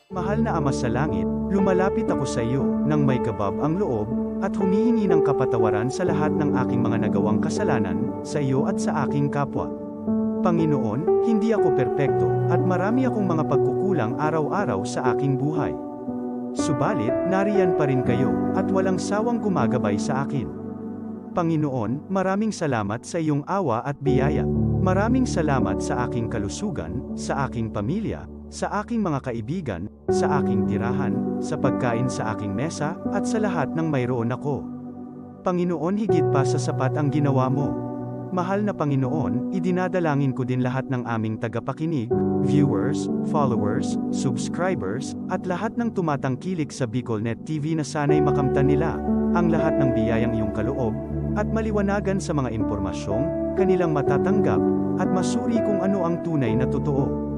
Mahal na Ama sa langit, lumalapit ako sa iyo, nang may kabab ang loob, at humihingi ng kapatawaran sa lahat ng aking mga nagawang kasalanan, sa iyo at sa aking kapwa. Panginoon, hindi ako perpekto, at marami akong mga pagkukulang araw-araw sa aking buhay. Subalit, nariyan pa rin kayo, at walang sawang gumagabay sa akin. Panginoon, maraming salamat sa iyong awa at biyaya. Maraming salamat sa aking kalusugan, sa aking pamilya, sa aking mga kaibigan, sa aking tirahan, sa pagkain sa aking mesa, at sa lahat ng mayroon ako. Panginoon, higit pa sa sapat ang ginawa mo. Mahal na Panginoon, idinadalangin ko din lahat ng aming tagapakinig, viewers, followers, subscribers, at lahat ng tumatangkilik sa BicolNet TV na sana'y makamtan nila ang lahat ng biyayang iyong kaloob, at maliwanagan sa mga impormasyong kanilang matatanggap, at masuri kung ano ang tunay na totoo.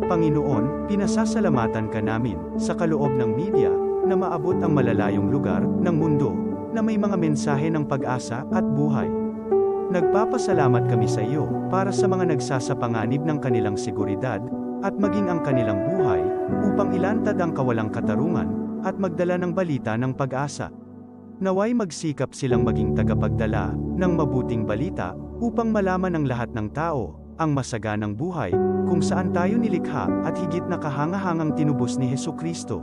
Panginoon, pinasasalamatan ka namin, sa kaloob ng media, na maabot ang malalayong lugar, ng mundo, na may mga mensahe ng pag-asa, at buhay. Nagpapasalamat kami sa iyo, para sa mga nagsasapanganib ng kanilang seguridad, at maging ang kanilang buhay, upang ilantad ang kawalang katarungan, at magdala ng balita ng pag-asa. Naway magsikap silang maging tagapagdala, ng mabuting balita, upang malaman ng lahat ng tao, ang masaganang buhay, kung saan tayo nilikha, at higit na kahangahangang tinubos ni Hesukristo.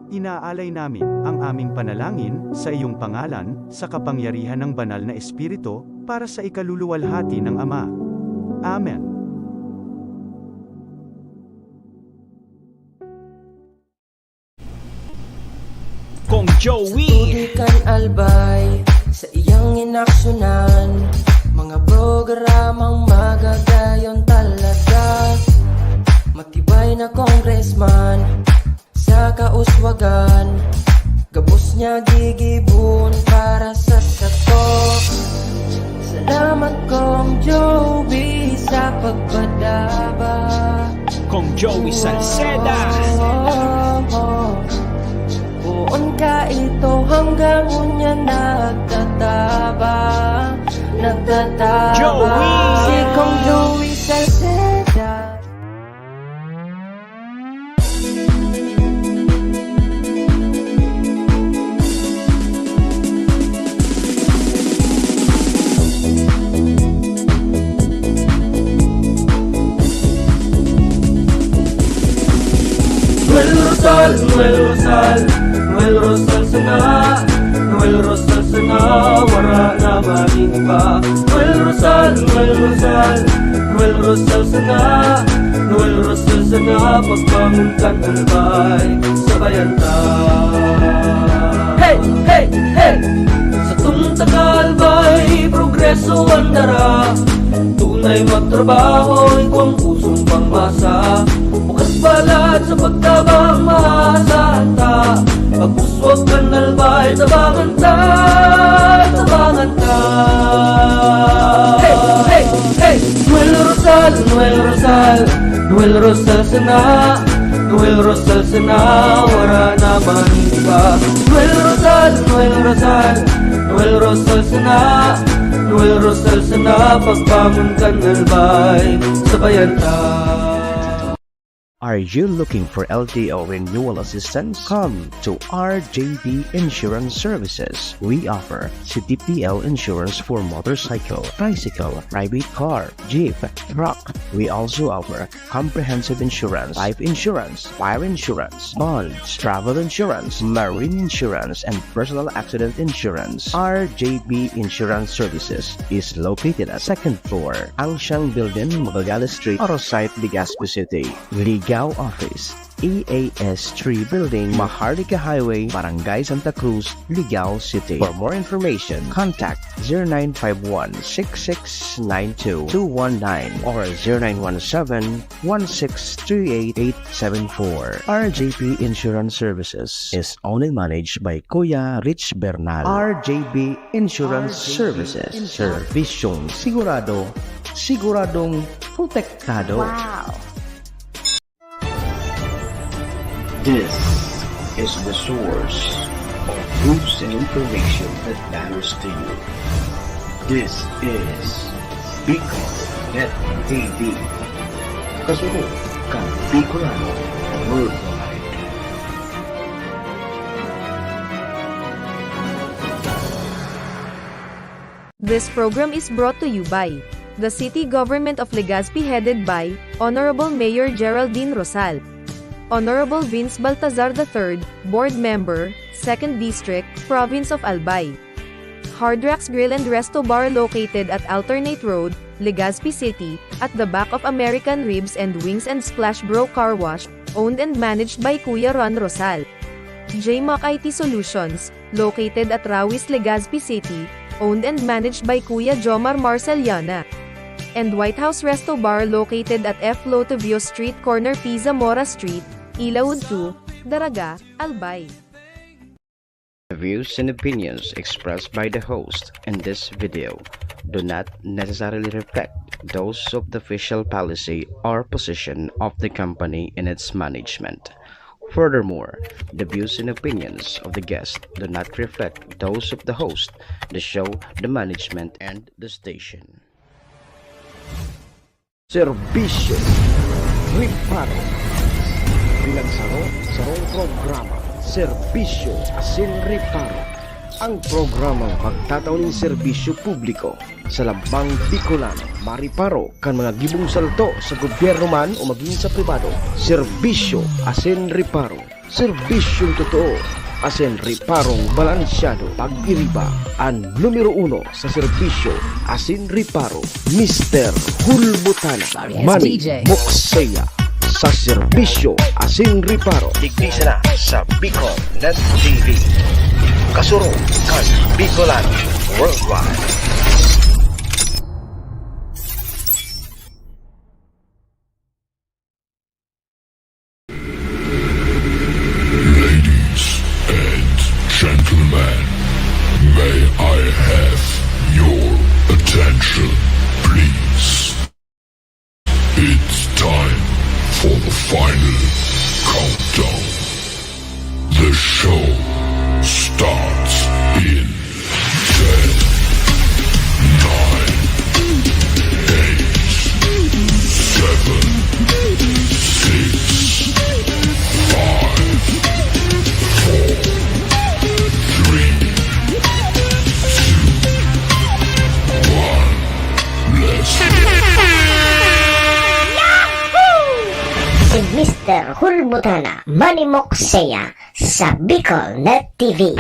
Inaalay namin ang aming panalangin sa iyong pangalan, sa kapangyarihan ng banal na Espiritu, para sa ikaluluwalhati ng Ama. Amen. Kong Joey Tutugikan albay sa iyang inaksyonan, mga programang magagayon talaga. Matibay na congressman sa kauswagan, gabos niya gigibon para sa sato. Salamat Kong Joey sa pagpadaba. Kong Joey Salceda. Buon ka ito hanggang unya nagtataba. Joey! Si Kong Joey Salceda. Noel Rosal sana, Noel Rosal sana, wala na maging iba. Noel Rosal sana, Noel Rosal sana, pagbangon kang albay, sabayan ta. Hey, hey, hey! Sa tuntakalbay, progreso ang dara, tunay magtrabaho, ikaw ang pusong pangmasa. Bukas palad sa pagtabang maasahan ta, pagpuswag kang albay, tabangan ta, tabangan ta. Hey, hey, hey! Noel Rosal, Noel Rosal, Noel Rosal sana, Noel Rosal sana, wala na maniba. Noel Rosal, Noel Rosal, Noel Rosal sana, Noel Rosal sana, pagbangon kang albay, sabayan ta. Are you looking for LTO renewal assistance? Come to RJB Insurance Services. We offer CTPL insurance for motorcycle, tricycle, private car, jeep, truck. We also offer comprehensive insurance, life insurance, fire insurance, bonds, travel insurance, marine insurance, and personal accident insurance. RJB Insurance Services is located at 2nd floor, Angshang Building, Magallanes Street, Orosite, Legazpi City. Ligao Office, EAS 3 Building, Maharlika Highway, Barangay Santa Cruz, Ligao City. For more information, contact 0951-6692-219 or 0917-1638874. RJP Insurance Services is owned and managed by Kuya Rich Bernal. RJB Insurance Services. Servisyong sigurado, siguradong protektado. Wow! This is the source of news and information that matters to you. This is BicolNet TV. Kasunod kang Bicolano worldwide. This program is brought to you by the City Government of Legazpi headed by Honorable Mayor Geraldine Rosal, Honorable Vince Baltazar III, Board Member, 2nd District, Province of Albay. Hard Rocks Grill and Resto Bar located at Alternate Road, Legazpi City, at the back of American Ribs and Wings and Splash Bro Car Wash, owned and managed by Kuya Ron Rosal. JMAC IT Solutions, located at Rawis, Legazpi City, owned and managed by Kuya Jomar Marceliana. And White House Resto Bar located at F. Lotavio Street Corner P. Zamora Street, Ilaud 2, Daraga, Albay. The views and opinions expressed by the host in this video do not necessarily reflect those of the official policy or position of the company and its management. Furthermore, the views and opinions of the guest do not reflect those of the host, the show, the management, and the station. Serbisyo Riparo Pinagsaro-sarong programa Serbisyo Asin Riparo, ang programang magtataon ng serbisyo publiko sa Lambang Bicolano, mariparo kan mga gibong salto sa gobyerno man o maging sa pribado. Serbisyo Asin Riparo, serbisyong totoo asin riparong balansyado. Pag-iriba ang numero 1 sa serbisyo asin riparo, Mr. Hulbutana Manny Moxeya sa serbisyo asin riparo. Digdisa na sa Bicol Net TV. Kasuro kan Bicolano Worldwide. Gentlemen, may I have your attention, please? It's time for the final countdown. The show starts in 10, 9, 8, 7, 6, 5, 4, 3, 2, 1, let's... Mr. Hulbutana Manny Moxeya sa Bicol Net TV.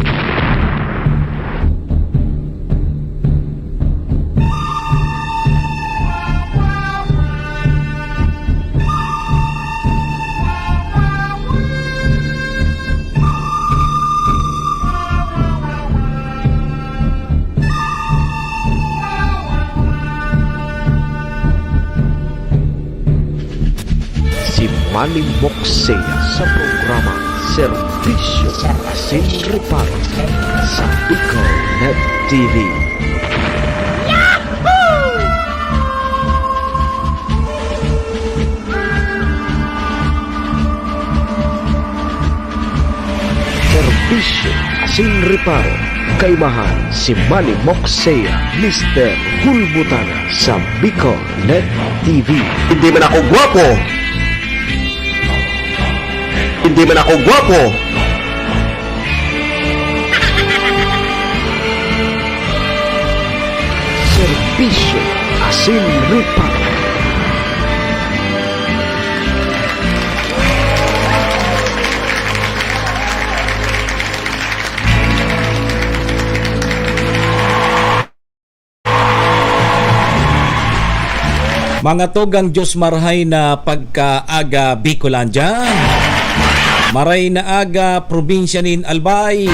Si Manny Moxeya sa programa Serbisyo Asin Riparo sa Bicol Net TV. Serbisyo Asin Riparo, kaibahan si Manny Moxeya, Mr. Hulbutana sa Bicol Net TV. Hindi man ako gwapo, hindi man ako gwapo, serbisyo asin riparo. Mga tugang Diyos marhay na pagkaaga Bicolandia, maray na aga probinsya nin Albay,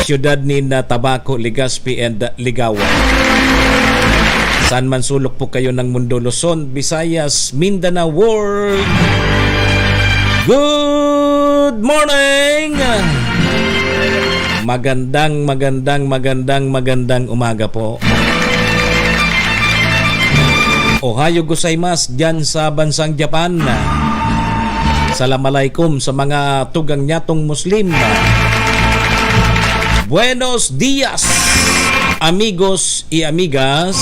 siyudad nin Tabaco, Legazpi and Ligawan. Saan man sulok po kayo ng mundo, Luzon, Visayas, Mindanao World. Good morning! Magandang umaga po. Ohayo gozaimasu dyan sa bansang Japan. Assalamualaikum sa mga tugang nyatong Muslim. Buenos dias, amigos y amigas.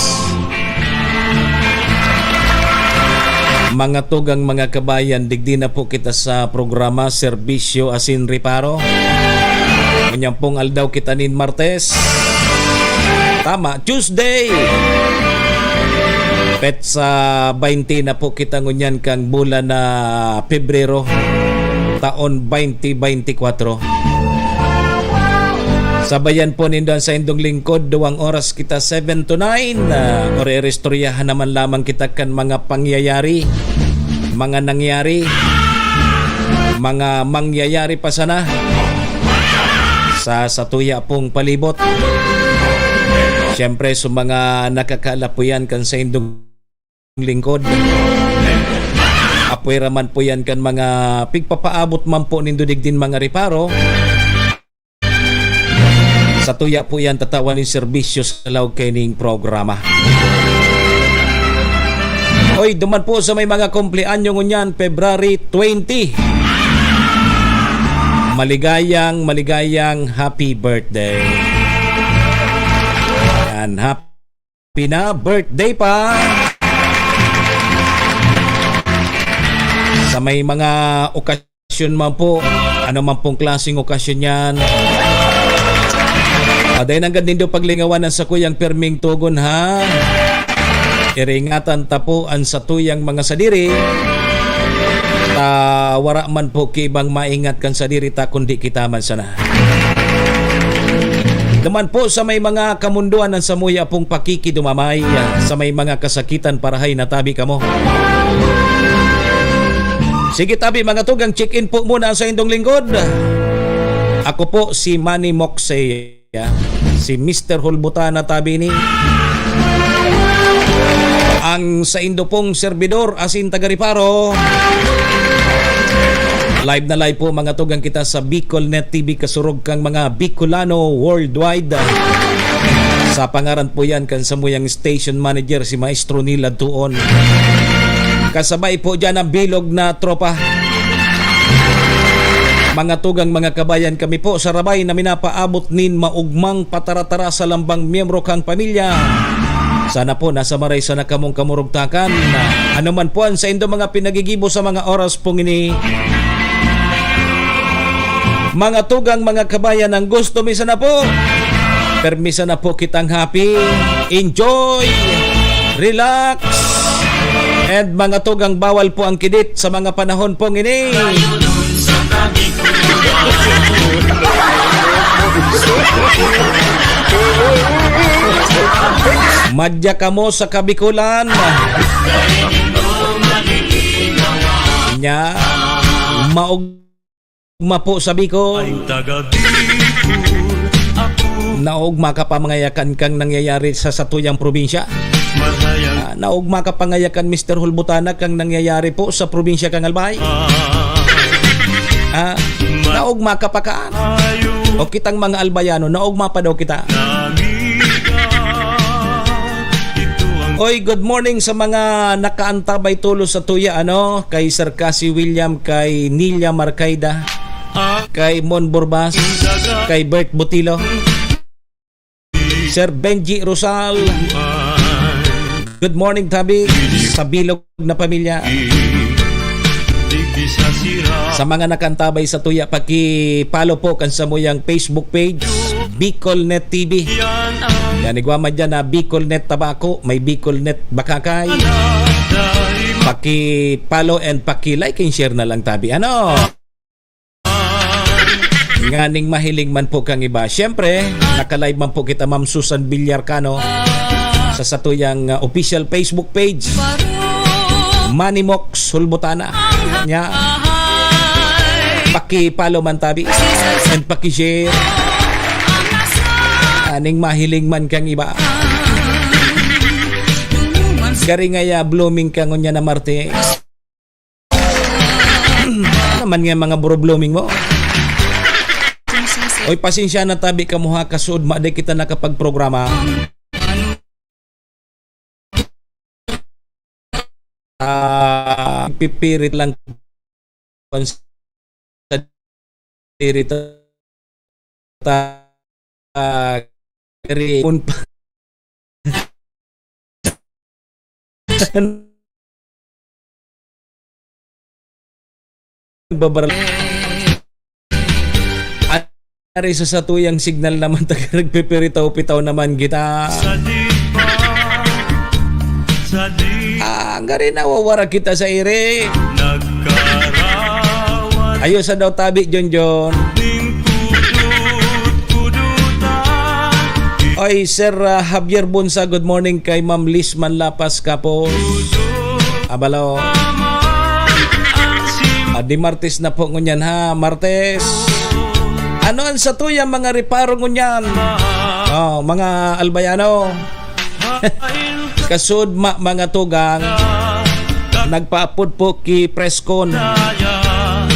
Mga tugang mga kabayan, digdi na po kita sa programa Serbisyo Asin Riparo. Kanyang pong aldaw kita nin Martes. Tama, Tuesday. Pet sa 20 na po kita ngunyan kang bulan na Pebrero taon 2024. Sabayan po nindon sa indong lingkod, 2 oras kita 7 to 9. Ore-restoryahan naman lamang kita kan mga pangyayari, mga nangyari, mga mangyayari pa sana sa satuya pong palibot. Siyempre sa mga nakakalapuyan kan sa indong lingkod, apoy raman po yan kan mga pigpapaabot man po nindudig din mga reparo. Sa tuya po yan tatawan ng serbisyo sa law kaining programa. Oy, duman po sa may mga kumpleanyo ngunyan, February 20. Maligayang happy birthday. Yan, happy na birthday pa. Sa may mga okasyon man po, ano man pong klaseng okasyon yan. Aday nang gandin do paglingawan sa kuyang perming tugon ha. Iringatan tapuan sa tuyang mga sadiri. Wara man po kibang maingat kan sadiri ta kundi kita man sana. Naman po sa may mga kamunduan ng samuya pong pakikidumamay, sa may mga kasakitan parahay na tabi kamo. Sige tabi mga tugang, check-in po muna sa indong lingkod. Ako po si Manny Moxeya, si Mr. Hulbutana tabi ni. Ang sa indo pong servidor asin taga-Riparo. Live na live po mga tugang kita sa BicolNet TV, kasurog kang mga Bicolano worldwide. Sa pangaran po yan kan samuyang station manager si Maestro Nila Tuon. Kasabay po dyan ang bilog na tropa. Mga tugang mga kabayan, kami po sa rabay na minapaabot nin maugmang pataratara sa lambang miyembro kang pamilya. Sana po nasa maray sa nakamong kamurugtakan. Ano man po sa indo mga pinagigibo sa mga oras pong ini. Mga tugang mga kabayan, ang gusto misa na po. Permisa na po kitang happy, enjoy, relax. And mga tugang, bawal po ang kidit sa mga panahon pong ini. Madya ka mo sa Kabikulan. Nya, maugma po sa Bicol. Naugma ka pa mangayakan kang nangyayari sa satuyang probinsya. Naugma ka pangayakan Mr. Hulbutana kang nangyayari po sa probinsya kang Albay. Naugma ka pa kaan. O kitang mga Albayano, naugma pa daw kita. Oy, good morning sa mga nakaantabay tulo sa tuya, kay Sir Cassie William, kay Nilia Marcaida, kay Mon Borbas, kay Bert Butilo, Sir Benji Rosal. Good morning tabi sa bilog na pamilya. Sa mga nakantabay sa tuya, paki-follow po kan sa muyang Facebook page BicolNet TV. Yan, igwama dyan na BicolNet Tabaco, may BicolNet Bakakay. Paki-follow and paki-like and share na lang tabi. Nganing mahiling man po kang iba. Siyempre, nakalive man po kita Ma'am Susan Villarcano sa satuyang official Facebook page Manny Mox Hulbutana. Nya, paki-follow man tabi and paki-share. Aning mahiling man kang iba. Gari ngaya blooming kang unya na Marte. Naman nga mga bro blooming mo. Oy, pasensya na tabi ka muha kasud maday kita nakapagprograma. Pipirit lang sa dirita kari babar Ari sa satuyang signal naman taga nagpipiritaw-pitaw naman kita. Nga rin nawawara kita sa ire. Ayos sa daw tabi, John. Oy, Sir Javier Bunsa, good morning kay Ma'am Liz Manlapas Kapos. Abalo. Di Martes na po ngunyan ha, Martes. Ano ang sa tuya mga reparo ngunyan? Oh, mga albayano. Kasud mga tugang. Nagpaapod po ki Preskon.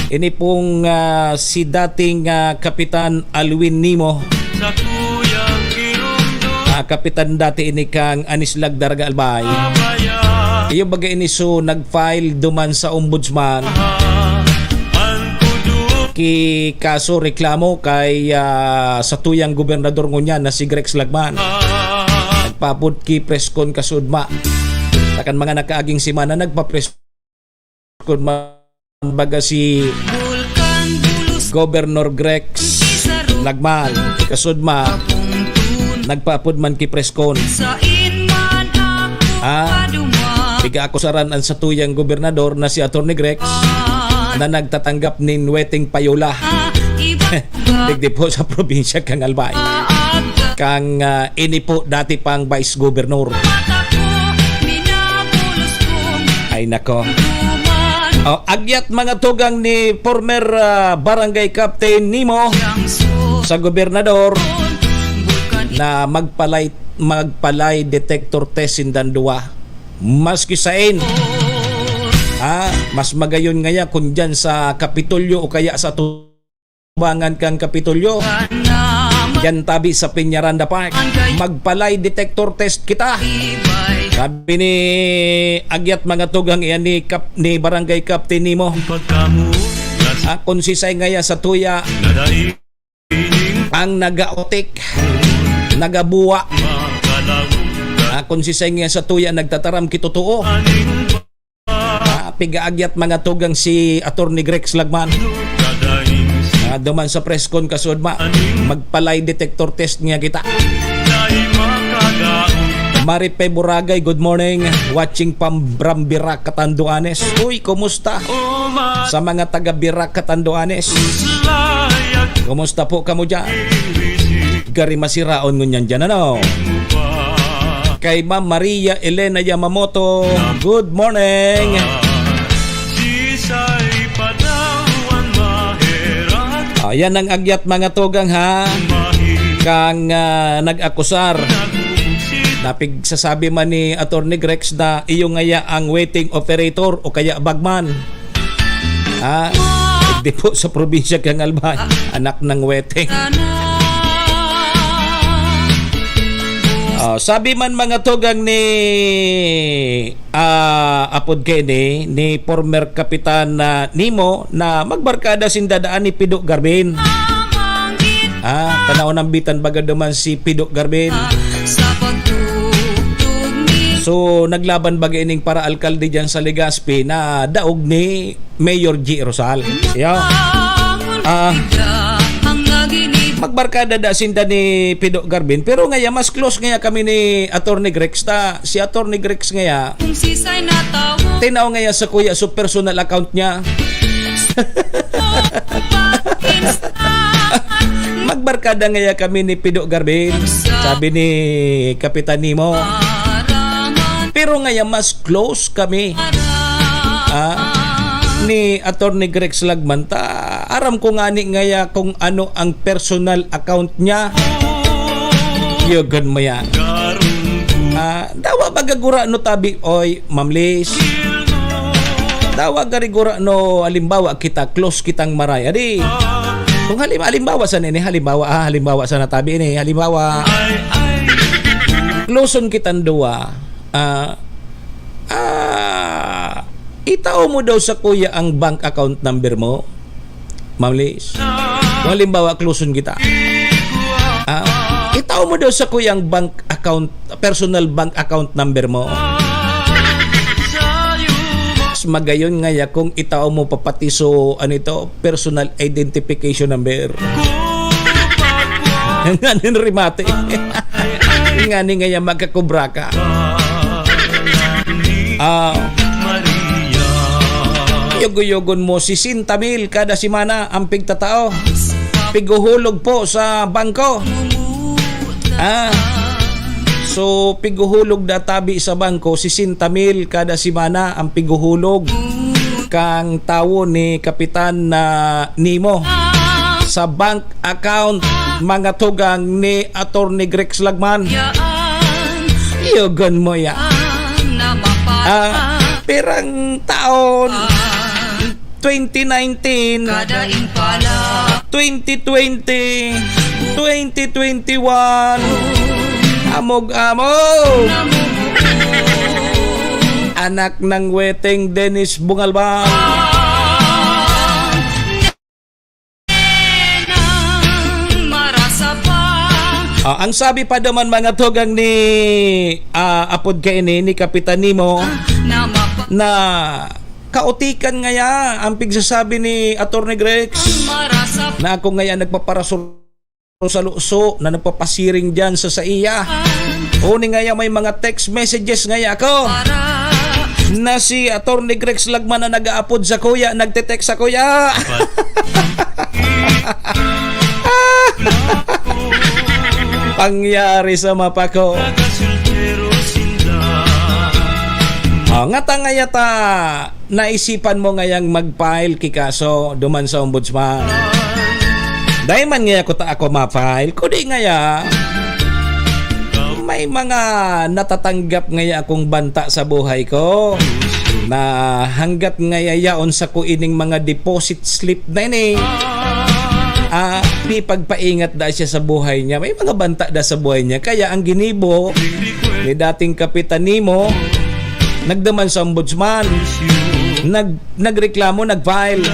Ini pong si dating Kapitan Alwin Nimo. Kapitan dati ini kang Anislag Darga Albay. Iyo bagay ini so nag-file duman sa ombudsman ki kaso reklamo kay sa tuyang gobernador ngunyan na si Grex Lagman. Nagpapod ki preskon kasudma. Takan mga nakaaging simana nagpa-preskon baga si Governor Grex Lagman kasudma. Nagpapod man ki preskon. Piga-akusaran ang sa tuyang gobernador na si Atty. Grex na nagtatanggap nin weting payola. Digdi po sa probinsya kang Albay. Kang ini po dati pang vice governor. Ay nako. Agyat mga tugang ni former barangay captain Nimo sa gobernador na magpalay detector test sindan duwa. Maski sain mas magayon ngaya kung dyan sa Kapitolyo o kaya sa tubangan kang Kapitolyo. Yan tabi sa Peñaranda Park. Magpalay detector test kita. Sabi ni agyat mga tugang iyan ni barangay captain Nimo. Kung sisay ngaya sa tuya ang nagaotik, nagabuwa. Kung sisay ngaya sa tuya nagtataram kitotoo. Pigaagyat mga tugang si Atty. Grex Lagman. Duman sa preskon kasudma magpalay detector test niya kita. Maripe Buragay, good morning. Watching Brambira Catanduanes. Uy, kumusta? Sa mga taga Bira Catanduanes. Kumusta po kamo dyan? Gari masiraon ngunyan dyan, ano? Kay Ma'am Maria Elena Yamamoto, good morning. Yan ang agyat mga tugang ha. Kang nag-akusar. Napig sasabi man ni Atty. Grex na iyo ngaya ang waiting operator o kaya bagman. Di po sa probinsya kang Albay. Anak ng waiting. Sabi man mga tugang ni apod kini ni former Kapitan Nimo na magbarkada sindadaan ni Pido Garbin. Tanaw ng bitan baga duman si Pido Garbin. So naglaban baga ining para alkalde dyan sa Legazpi na daog ni Mayor G. Rosal. Magbarkada da sinda ni Pido Garbin pero ngaya mas close ngaya kami ni Atty. Grex ta. Si Atty. Grex ngaya tinaw ngaya sa kuya sa personal account niya. Magbarkada ngaya kami ni Pido Garbin, sabi ni Kapitan Nimo. Pero ngaya mas close kami ni Atty. Grex Lagman ta. Aram ko nga ni ngaya kung ano ang personal account niya. Yogan mo yan. Dawa bagagura no tabi oy Ma'am Liz. Dawa garigura no halimbawa kita close kitang maray. Adi. Kung halimbawa sa nini halimbawa sa natabi ini halimbawa closeon kitang duwa. Itao mo daw sa kuya ang bank account number mo, Ma'am Liz. Kung halimbawa, closeon kita. Itao mo daw sa kuya ang bank account, personal bank account number mo. Mas magayon ngaya kung itao mo papatiso, personal identification number. Nganin rimate. Nganin nga yan magkakubra ka. Yugo-yugon mo 60,000 kada simana ang pigtatao. Piguhulog po sa bangko. So piguhulog da tabi sa bangko 60,000 kada simana ang piguhulog kang tawo ni Kapitan na Nemo sa bank account mga tugang ni Attorney Grex Lagman. Yugon mo ya. Perang taon 2019, 2020, 2021, amog-amog. Anak ng weteng Dennis Bungalbang. Ang sabi pa naman mga tugang ni apod ka ini ni Kapitan Nemo na kautikan ngaya ang pigsasabi ni Attorney Grex na ako ngaya nagpaparasol sa luso na nagpapasiring dyan sa iya. Uni ngaya may mga text messages ngaya ako na si Attorney Grex Lagman na nag-aapod sa kuya, nagte-text sa kuya. Pangyari sa mapa ko. Ngata nga yata naisipan mo ngayang mag-file kikaso duman sa ombudsman. Dahil man ngaya ko ta ako ma-file, kundi ngaya may mga natatanggap ngaya akong banta sa buhay ko na hanggat ngaya yaon sa kuining mga deposit slip na ini. Pagpaingat da siya sa buhay niya. May mga banta da sa buhay niya. Kaya ang ginibo ni dating Kapitan Nemo, nagdaman sa ombudsman, nagreklamo, nag-file.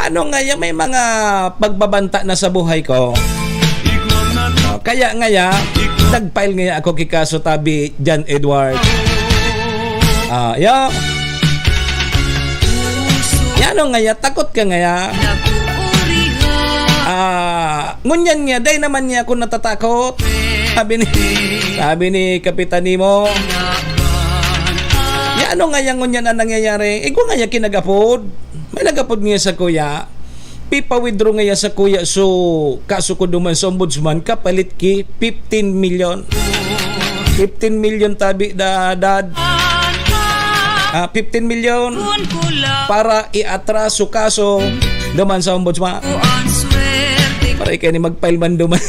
Ano nga yan, may mga pagbabanta na sa buhay ko. Kaya nga ya, nag-file nga ako kikaso tabi John Edward. Ano nga ya, takot ka nga ya. Ngunyan nga, dahil naman niya ako natatakot. Sabi ni Kapitan Nemo. Ano nga yan ngunyan ang nangyayari? Ikaw nga yan kinagapod. May nagapod nga sa kuya. Pipa-withdraw nga yan sa kuya. So, kaso ko duman sa ombudsman, kapalit ki 15 million. 15 million tabi dad. 15 million para i-atraso kaso duman sa ombudsman. Para kayo ni mag-file man duman.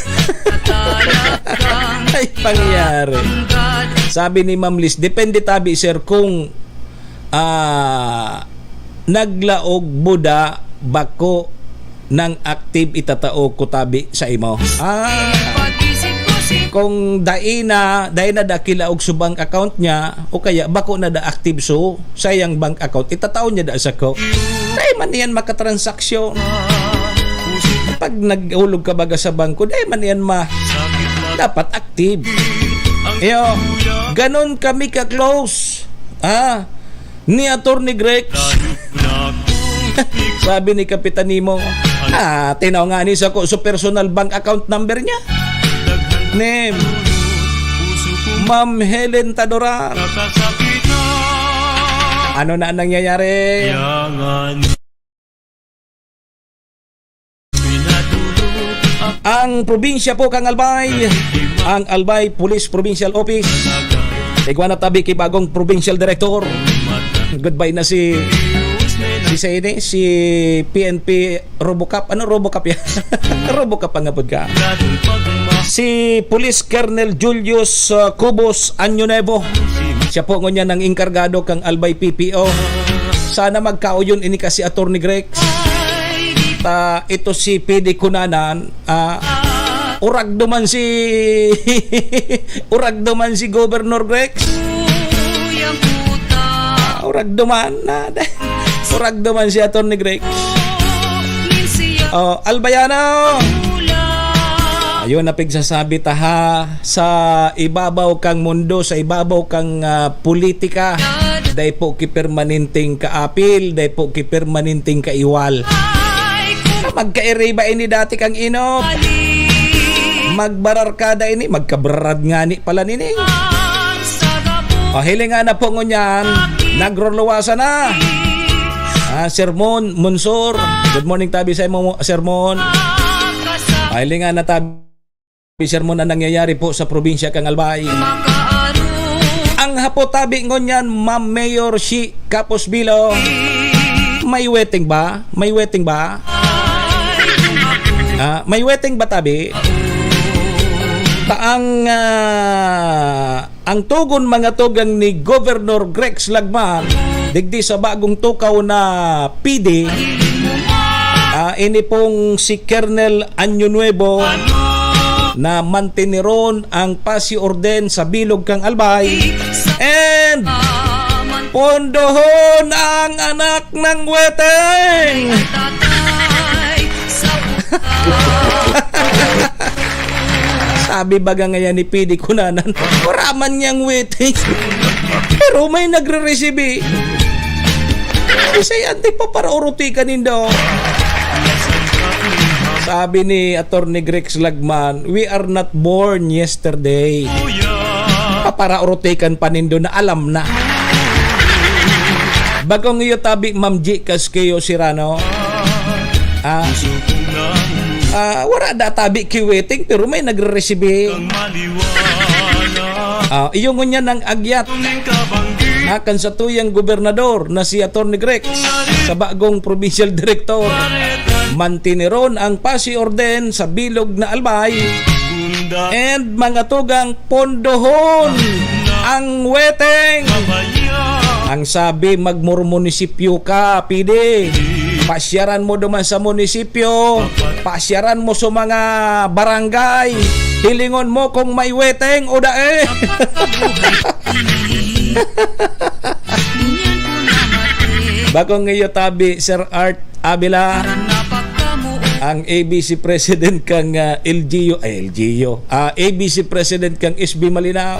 Ay pangyari. Sabi ni Ma'am Liz, depende tabi sir kung naglaog buda bako ng active itatao ko tabi sa imo. Kung dahil na dakila og sa bank account niya o kaya bako na da active so sayang bank account itataw niya da sa ko. Dahil man yan makatransaksyon. Pag naghulog ka baga sa bangko, dahil man yan dapat active. Ganon kami ka-close. Ni Attorney Grex. Sabi ni Kapitan Nemo, tinaw nga ni sa ko so personal bank account number niya. Name Ma'am Helen Tadoran. Ano na nangyayari? Ang probinsya po kang Albay, ang Albay Police Provincial Office, igwa na tabi kay bagong provincial director. Goodbye na si PNP Robocop. Ano Robocop yan? Robocop ang ngapod ka. Si Police Colonel Julius Cubos Anyonevo. Siya po ngunyan ng inkargado kang Albay PPO. Sana magkauyon ini kasi Attorney Grex. Ito si PD Kunanan. Urag duman si Governor Grex. Urag duman si Attorney Grex. Albayano. Ayun na pigsasabi taha sa ibabaw kang mundo, sa ibabaw kang politika. Dahil po ki permanenteng kaapil, dahil po ki permanenteng kaiwal. Magkairiba ini dati kang inot. Magbararkada ini, magkabrad nga ni pala nini. O hilinga na po ngunyan, nagroluwasa na. Sermon, Munsur. Good morning tabi sa imo, Sermon. Hilinga na tabi, sermon na nangyayari po sa probinsya kang Albay. Ang hapo tabi ngunyan, Ma'am Mayor Shi Caposbilo. May wedding ba? May wedding ba? May wedding ba tabi? Ang tugon mga tugang ni Governor Greg Slagman digdi sa bagong tukaw na PD, ini pong si Colonel Año Nuevo na mantineron ang pasi orden sa bilog kang Albay and pondohon ang anak ng weteng. Sabi baga ngayon ni PD Kunanan, waraman niyang weteng. Pero may nagre-receive. Kasi antay pa para uruti kanindo. Sabi ni Attorney Greg Slagman, we are not born yesterday. Para urutikan panindo na alam na. Bagong iyo tabi Ma'am G. Casqueo Sirano. Wala da tabi kiweting pero may nagre-receive. Iyo ngunya ng agyat akan sa tuyang gobernador na si Attorney Greg sa bagong provincial director. Mantineron ang pasi orden sa bilog na Albay and mga tugang pondohon ang weteng. Ang sabi magmurmunisipyo ka, PD. Pasyaran mo duman sa munisipyo, pasyaran mo sa mga barangay, hilingon mo kung may weteng o dae. Bagong ngayon tabi Sir Art Abila, ang ABC President kang ABC President kang SB Malinaw.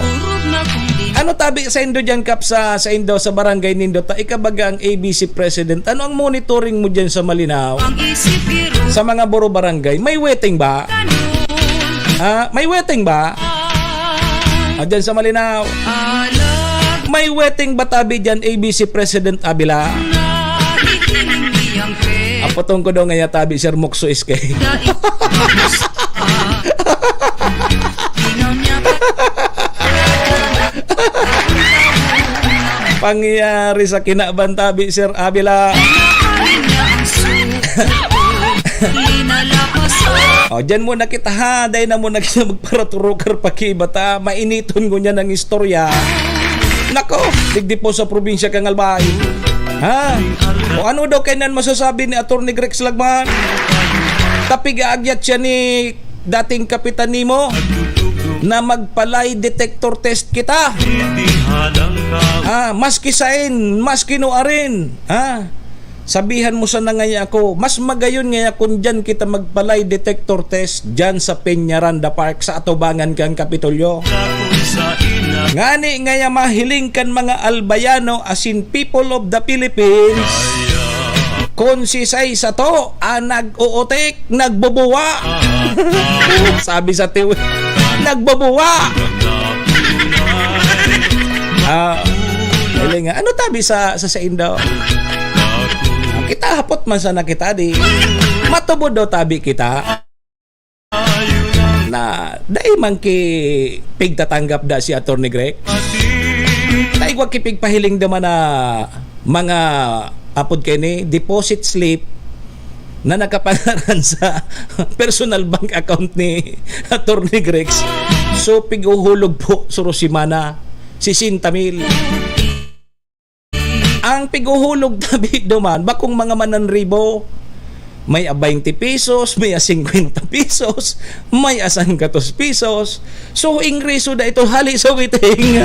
Ano tabi sa Indo dyan kap sa Indo sa barangay nindo ta ikabaga ang ABC President, ano ang monitoring mo dyan sa Malinaw sa mga buro barangay? May wetting ba? May wetting ba? Dyan sa Malinaw may wetting ba tabi dyan ABC President Abila? Apotong ko daw ngaya tabi Sir Mokso SK. Pangyayari sa kinabantabi Sir Abila. Dyan muna kita ha. Dahil na muna kita magparaturukar pakibata. Mainiton ko niya ng istorya. Nako, digdi po sa probinsya kang Albay. O ano daw kainan masasabi ni Attorney Greg Slagman? Tapig-aagyat siya ni dating kapitan nimo na magpalay detector test kita. Maski sain, maski nuarin. Sabihan mo sana ngaya ako, mas magayon ngaya kung dyan kita magpalay detector test dyan sa Peñaranda Park sa atubangan kang Kapitolyo. Ngani ngaya mahiling kan mga Albayano as in people of the Philippines. Konsisay sa to, nag-uutik, nagbubuwa. Sabi sa tiwi, nagbubuwa. Ano tabi sa Indo? Kita hapot man sana kita di matubod daw tabi kita na dahil man ki pigtatanggap da si Attorney Greg dahil wag kipig pahiling naman na mga apod kini deposit slip na nakapangaran sa personal bank account ni Attorney Greg. So piguhulog po surusimana 60,000. Ang piguhulog tabi duman, bakong mga mananribo, may 20 pesos, may 50 pesos, may 100 pesos. So, ingreso da ito hali sa witing.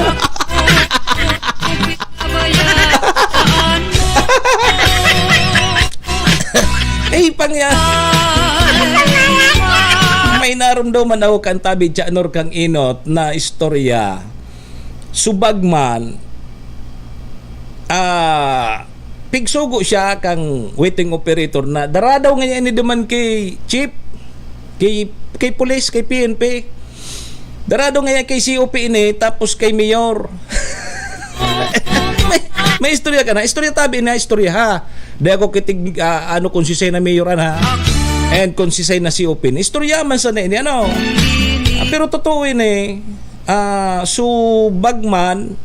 Pangya. May naramdaman ako kan tabi Janor kang inot na istorya. Subagman, pigsugo siya kang waiting operator na daradaw nga niya ini duman kay chief, kay police, kay PNP. Daradaw nga niya kay COP ini tapos kay mayor. may istorya ka na. Istorya tabi na istorya ha. Di ako kitig konsisay na mayor ha. And konsisay na COP. Istorya man sa na ini ano. Pero totoo ini. So bagman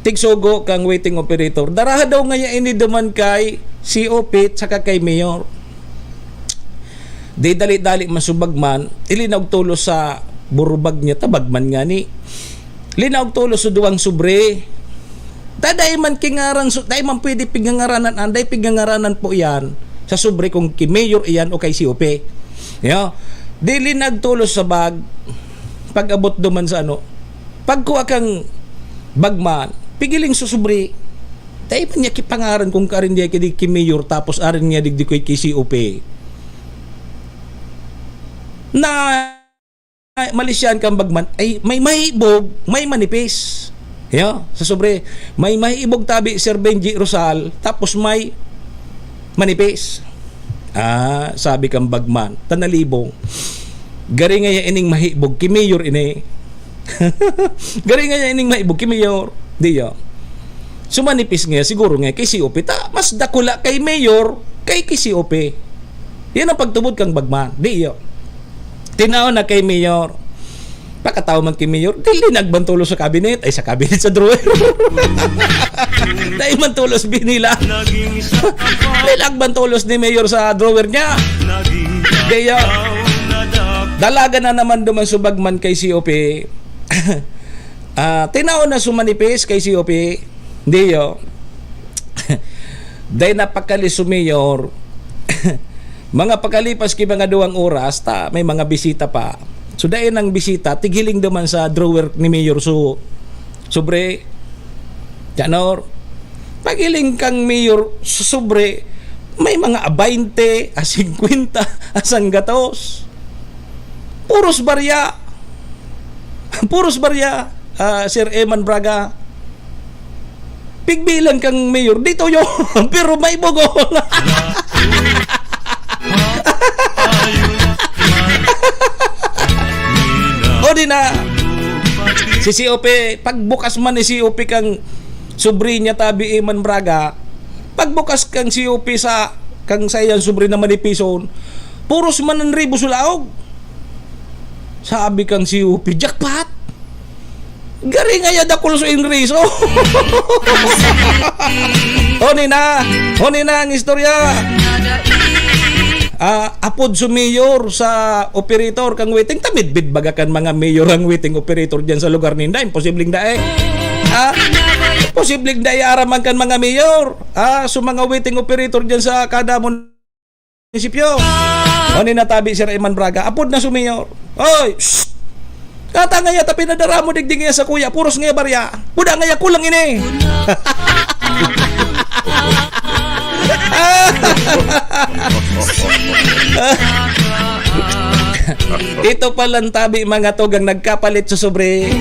tigsugo kang waiting operator. Daraha daw nga niya ini duman kay COP saka kay mayor. Di dali-dali masubagman, ilinaw tulo sa burubag niya tabagman nga ni. Linaw tulo sa duwang sobre. Daday man kingaran, daday man pwede pigangaranan, anday pigangaranan po yan sa sobre kung kay mayor iyan o kay COP. Yo. Di linag tulo sa bag pag-abot duman sa ano. Pagkuha kang bagman, pigiling susubri. Tayo man niya kipangaran kung karin niya kay mayor tapos arin niya digdi ko kay COP. Na Malaysian kang bagman ay may mahibog, may manipis. Yo, sa sobre may mahibog tabi Sir Benji Rosal tapos may manipis. Sabi kang bagman, tanalibong. Gari nga ining mahibog ki mayor ini. Gari nga ining mahibog ki mayor. Diyo. Sumanipis nga siguro nga kay COP ta mas dakula kay mayor kay COP. Yan ang pagtubod kang bagman. Diyo. Tinaw na kay mayor. Pagkatao man kay mayor, dili nagbantulo sa cabinet, ay sa cabinet sa drawer. Dahil man tulos binila. Dili nagbantulos ni mayor sa drawer niya. Kaya dalaga na naman duman subagman kay COP. Tinaw na sumanipis kay COP. Diyo. Dahil napakali su mayor. Mga pagkalipas kay mga 2 oras ta may mga bisita pa. So dahil ng bisita tigiling naman sa drawer ni mayor so sobre janor pagiling kang mayor sobre may mga 20 a 50 asang gatos. Puros barya. Sir Eman Braga. Pigbilan kang mayor dito yo pero may bugol. O di na si COP pagbukas man ni COP kang subri niya tabi Eman Braga, pagbukas kang COP sa kang sayan subri na manipison puros man ang ribo sulaog. Sabi kang COP jackpot gari nga yada ko so increase. Honi na ang istorya. Apod sa mayor sa operator kang waiting tamidbid bagakan mga mayor ang waiting operator diyan sa lugar ninda imposibleng dae. Posibleng dae araman kan mga mayor. So mga waiting operator diyan sa kada munisipyo. Ano na tabi Sir Eman Braga apod na sa mayor. Oy. Kata nga ya tapi nadara mo digding sa kuya puros nga barya. Puda nga ya kulang ini. Ito palang tabi mga togang nagkapalit sa sobre.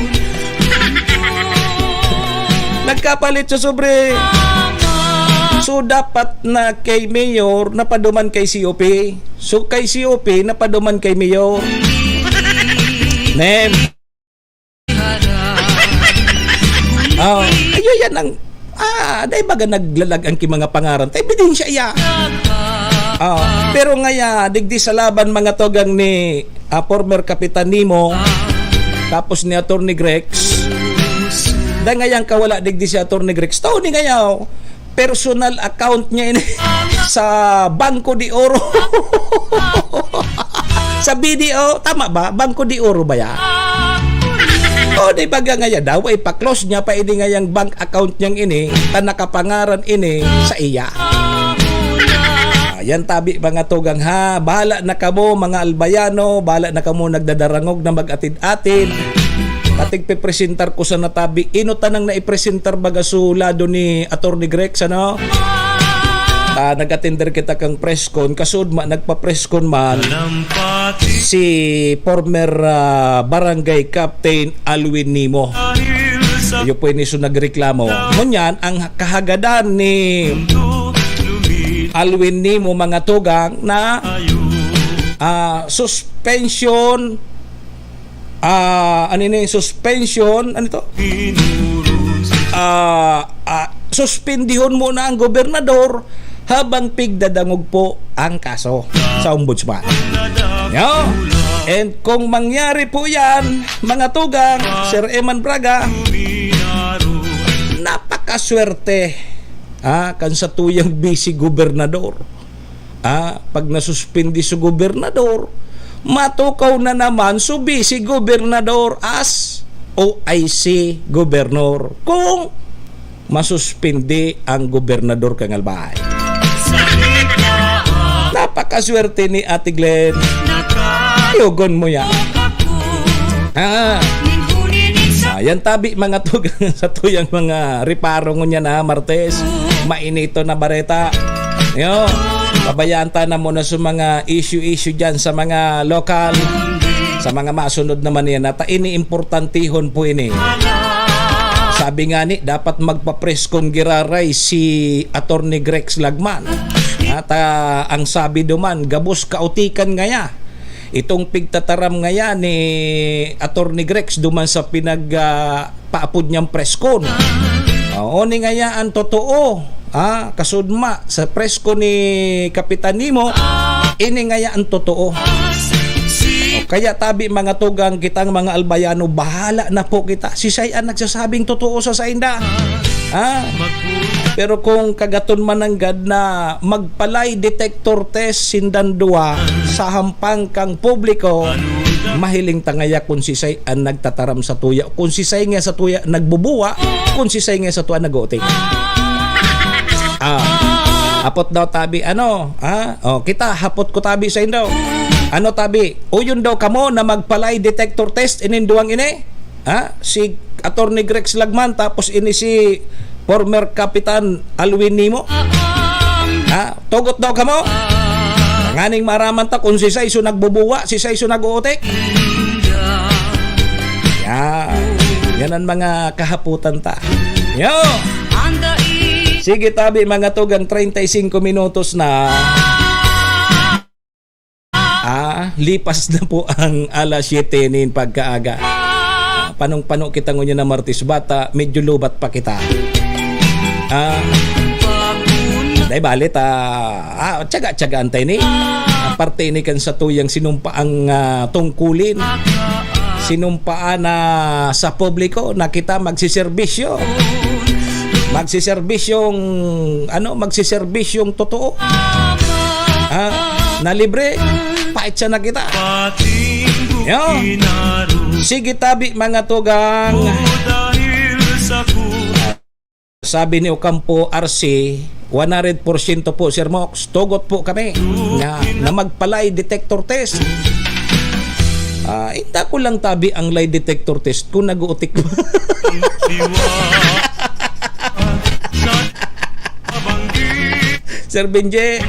So dapat na kay mayor napaduman kay COP. So kay COP napaduman kay mayor. Nem. Ayo yan ang dahil baga naglalag ang mga pangaran tayo ebidensya iya. Pero ngaya digdi sa laban mga togang ni former Kapitan Nemo tapos ni Attorney Grex dahil ngayang kawala digdi si Attorney Grex tao ni ngayaw personal account niya ini sa Banco de Oro. Sa BDO tama ba? Banco de Oro ba ya? O di baga ngaya daw ay pa-close niya pa ini ngayang bank account niyang ini ta nakapangaran ini sa iya. Yan tabi mga tugang ha, bahala na kamo mga albayano, bahala na kamo nagdadarangog na mag-atid-atid. Katig pe-presentar ko sa natabi, ino tanang na i-presentar baga sulado ni Attorney Grex ano? Nag-attender kita kang press con kasud nagpa-press con man si former barangay captain Alwin Nemo. Yo po ni so nagreklamo. Ngunyan ang kahagadan ni Alwin ni mo mga tugang na suspension ano yun, suspension ano to? Suspendihon muna ang gobernador habang pigdadangog po ang kaso sa ombudsman. Yo. And kung mangyari po yan, mga tugang, Sir Eman Braga, napakaswerte kan sa tuyang busy gobernador. Pag nasuspindi sa gobernador, matukaw na naman so busy gobernador as OIC gobernador kung masuspindi ang gobernador kang Albay. Napakaswerte ni Ate Glenn. Yogon mo yan. Yan tabi mga tugang sa tuyang mga riparo niya na Martes. Mainito na bareta. Yo, pabayaan ta na muna sa mga issue dyan sa mga lokal, sa mga masunod naman yan. At ini-importantihon po ini. Sabi nga ni, dapat magpa-press kong giraray si Attorney Grex Lagman. At ang sabi duman, gabos kautikan ngaya. Itong pigtataram ngaya ni Attorney Grex duman sa pinagpaapod niyang preskon. Ni ngaya ang totoo. Kasudma sa presko ni Kapitan Nemo, ini ngaya ang totoo. Kaya tabi mga tugang kitang mga albayano, bahala na po kita. Si Sayan nagsasabing totoo sa sainda. Pero kung kagaton mananggad na magpalay detector test sindandua sa hampang kang publiko, mahiling tangaya kung si Sayan nagtataram sa tuya, kung si Sayan nga sa tuya nagbubuwa, kung si Sayan nga sa tuya nag-otik. Hapot daw tabi kita hapot ko tabi sa daw. Ano tabi? Uyon daw kamo na magpalay detector test ininduang ini? Si Attorney Grex Lagman tapos ini si former Kapitan Alwin Nimo? Tugot daw kamo? Nganing maraman ta kung si Sayso nagbubuwa, si Sayso nag-uutik. Yan ang mga kahaputan ta. Yo! Sige tabi mga tugang 35 minutos na. Lipas na po ang alas 7 nin pagkaaga. Panong-pano kita ngunyan na Martis bata, medyo lubat pa kita. Dahil balit tsaga-tsaga antay ni. Parte ni kan sa tuyang sinumpa ang tungkulin. Sinumpaan na sa publiko na kita magsiservisyo. Magsiservisyong totoo. Na libre, pait siya na kita. Yo. Sige tabi mga tugang. Sabi ni Ocampo RC, 100% po Sir Mox, tugot po kami na magpalay detector test. Hindi ko lang tabi ang lie detector test kung nag-uutik ko. Sir Benji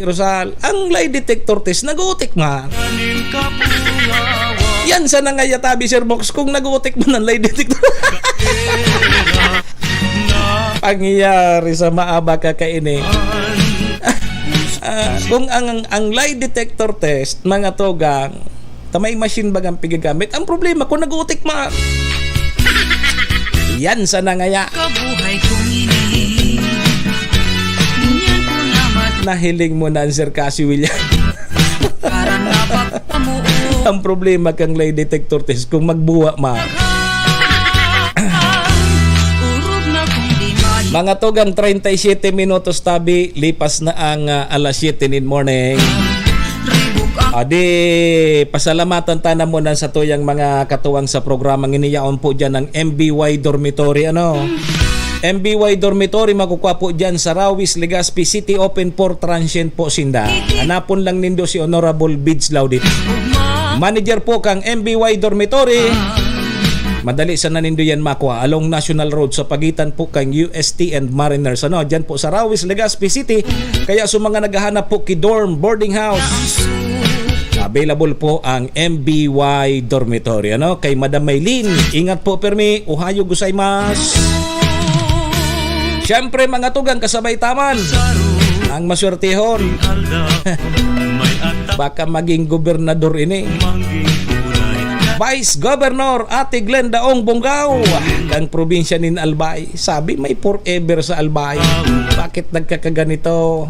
Rosal, ang lie detector test nag-uutik man. Yan sa nangayatabi Sir Box kung nag-uutik man ang lie detector. Pangyayari sa maaba kakaini. Kung ang lie detector test mga tugang, tamay machine bagang pigagamit, ang problema kung nag-uutik man. Yan sa nangaya. Nahiling mo na Sir Cassie William. Ang problema kang lie detector test kung magbuwa ma. Mga tugang 37 minutos tabi, lipas na ang alas 7 in morning. Pasalamatan ta na muna sa tuyang mga katuwang sa programang iniyaon po dyan ng MBY Dormitory. MBY Dormitory makukuha po dyan sa Rawis, Legazpi City, open for transient po sinda. Hanapon lang nindo si Honorable Bids Laudit. Manager po kang MBY Dormitory. Madali sa nanindo yan makuha along National Road sa pagitan po kang UST and Mariners. Dyan po sa Rawis, Legazpi City. Kaya sa mga naghahanap po kidorm, boarding house, available po ang MBY Dormitory. Kay Madam Maylin, ingat po permi, ohayo gozaimasu. Siyempre mga tugang kasabay taman, ang maswertehon. Baka maging gobernador ini. Vice Governor Ate Glendaong Bonggao ng probinsya nin Albay. Sabi may forever sa Albay. Bakit nagkakaganito?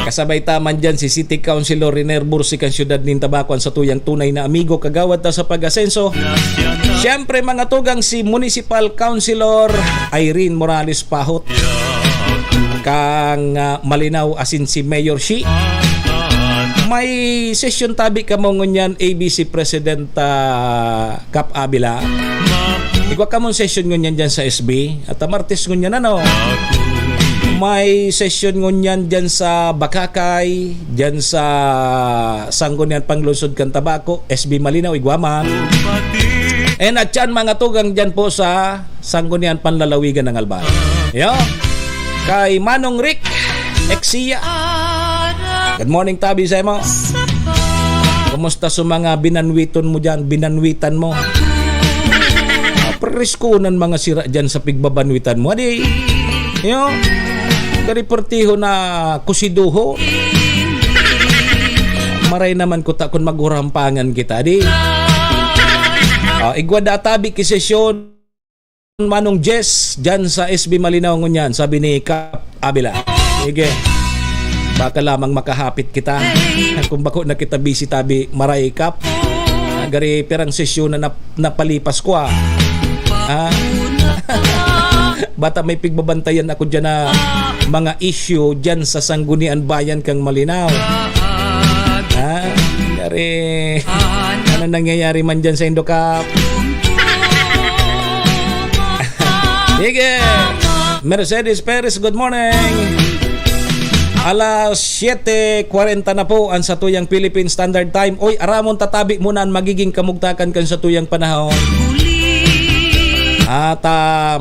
Kasabay taman dyan si City Councilor Riner Bursikan Syudad nin Tabacuan sa tuyang tunay na amigo kagawad ta sa pag-asenso. Siyempre mga tugang si Municipal Councilor Irene Morales Pahot kang Malinaw asin si Mayor Shi. May session tabi ka mo ngunyan ABC President Cap Abila. Igwa ka mong session ngunyan dyan sa SB. At Martes ngunyan ano. May session ngunyan dyan sa Bakakay, dyan sa Sanggunian Panglungsod kan Tabaco, SB Malinaw, Igwaman. And at yan mga tugang dyan po sa Sanggunian Panlalawigan ng Albay. Yo. Kay Manong Rick Exia. Good morning tabi sa mo. Kumusta sa mga binanwiton mo dyan, binanwitan mo? Preskunan mga sira dyan sa pigbabanwitan mo. Adi, yo, karipertiho na kusiduho. Maray naman ko ta kung magurampangan kita. Adi, igwada tabi kisesyon Manong Jess dyan sa SB Malinaw ngunyan, sabi ni Cap Abila. Sige. Baka lamang makahapit kita. Kung bako na kita busy tabi maray Cap. Gari perang sesyon na napalipas ko Bata may pigbabantayan ako dyan na mga issue dyan sa Sanggunian Bayan kang Malinaw. Gari ano nangyayari man dyan sa Indocap? Sige. Mercedes Perez, good morning. Alas 7:40 na po ang sa tuyang Philippine Standard Time. Oy, aramon tatabi muna ang magiging kamugtakan kan sa tuyang panahon. At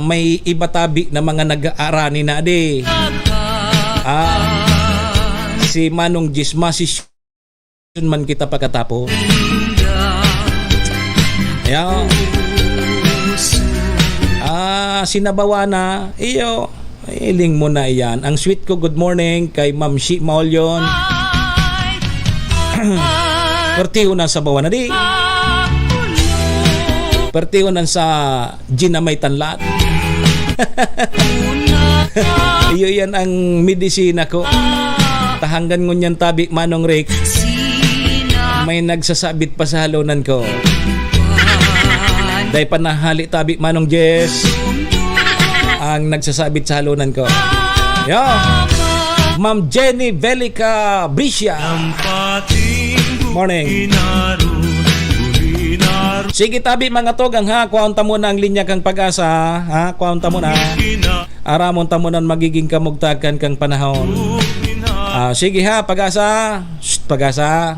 may iba tabi na mga nag-aarani na adi. Si Manong Gismasis man kita pagkatapo. Ayan. Sinabawa na. Iyo. Iling mo na iyan. Ang sweet ko, good morning kay Ma'am Shi Maolyon. Pertiho na sa bawa na di. Pertiho na sa Gina may tanlat. Iyo yan ang medisina ko. Tahanggan ngunyan tabi Manong Rick. May nagsasabit pa sa halunan ko. Dahil panahali tabi Manong Jess ang nagsasabit sa halunan ko. Yo, Ma'am Jenny Velica Briscia. Morning. Sige tabi mga togang ha, kuwaunta mo na ang linya kang pag-asa ha, kuwaunta mo na. Aramon ta mo na magiging kamugtakan kang panahon. Sige ha, pag-asa. Shh, pag-asa.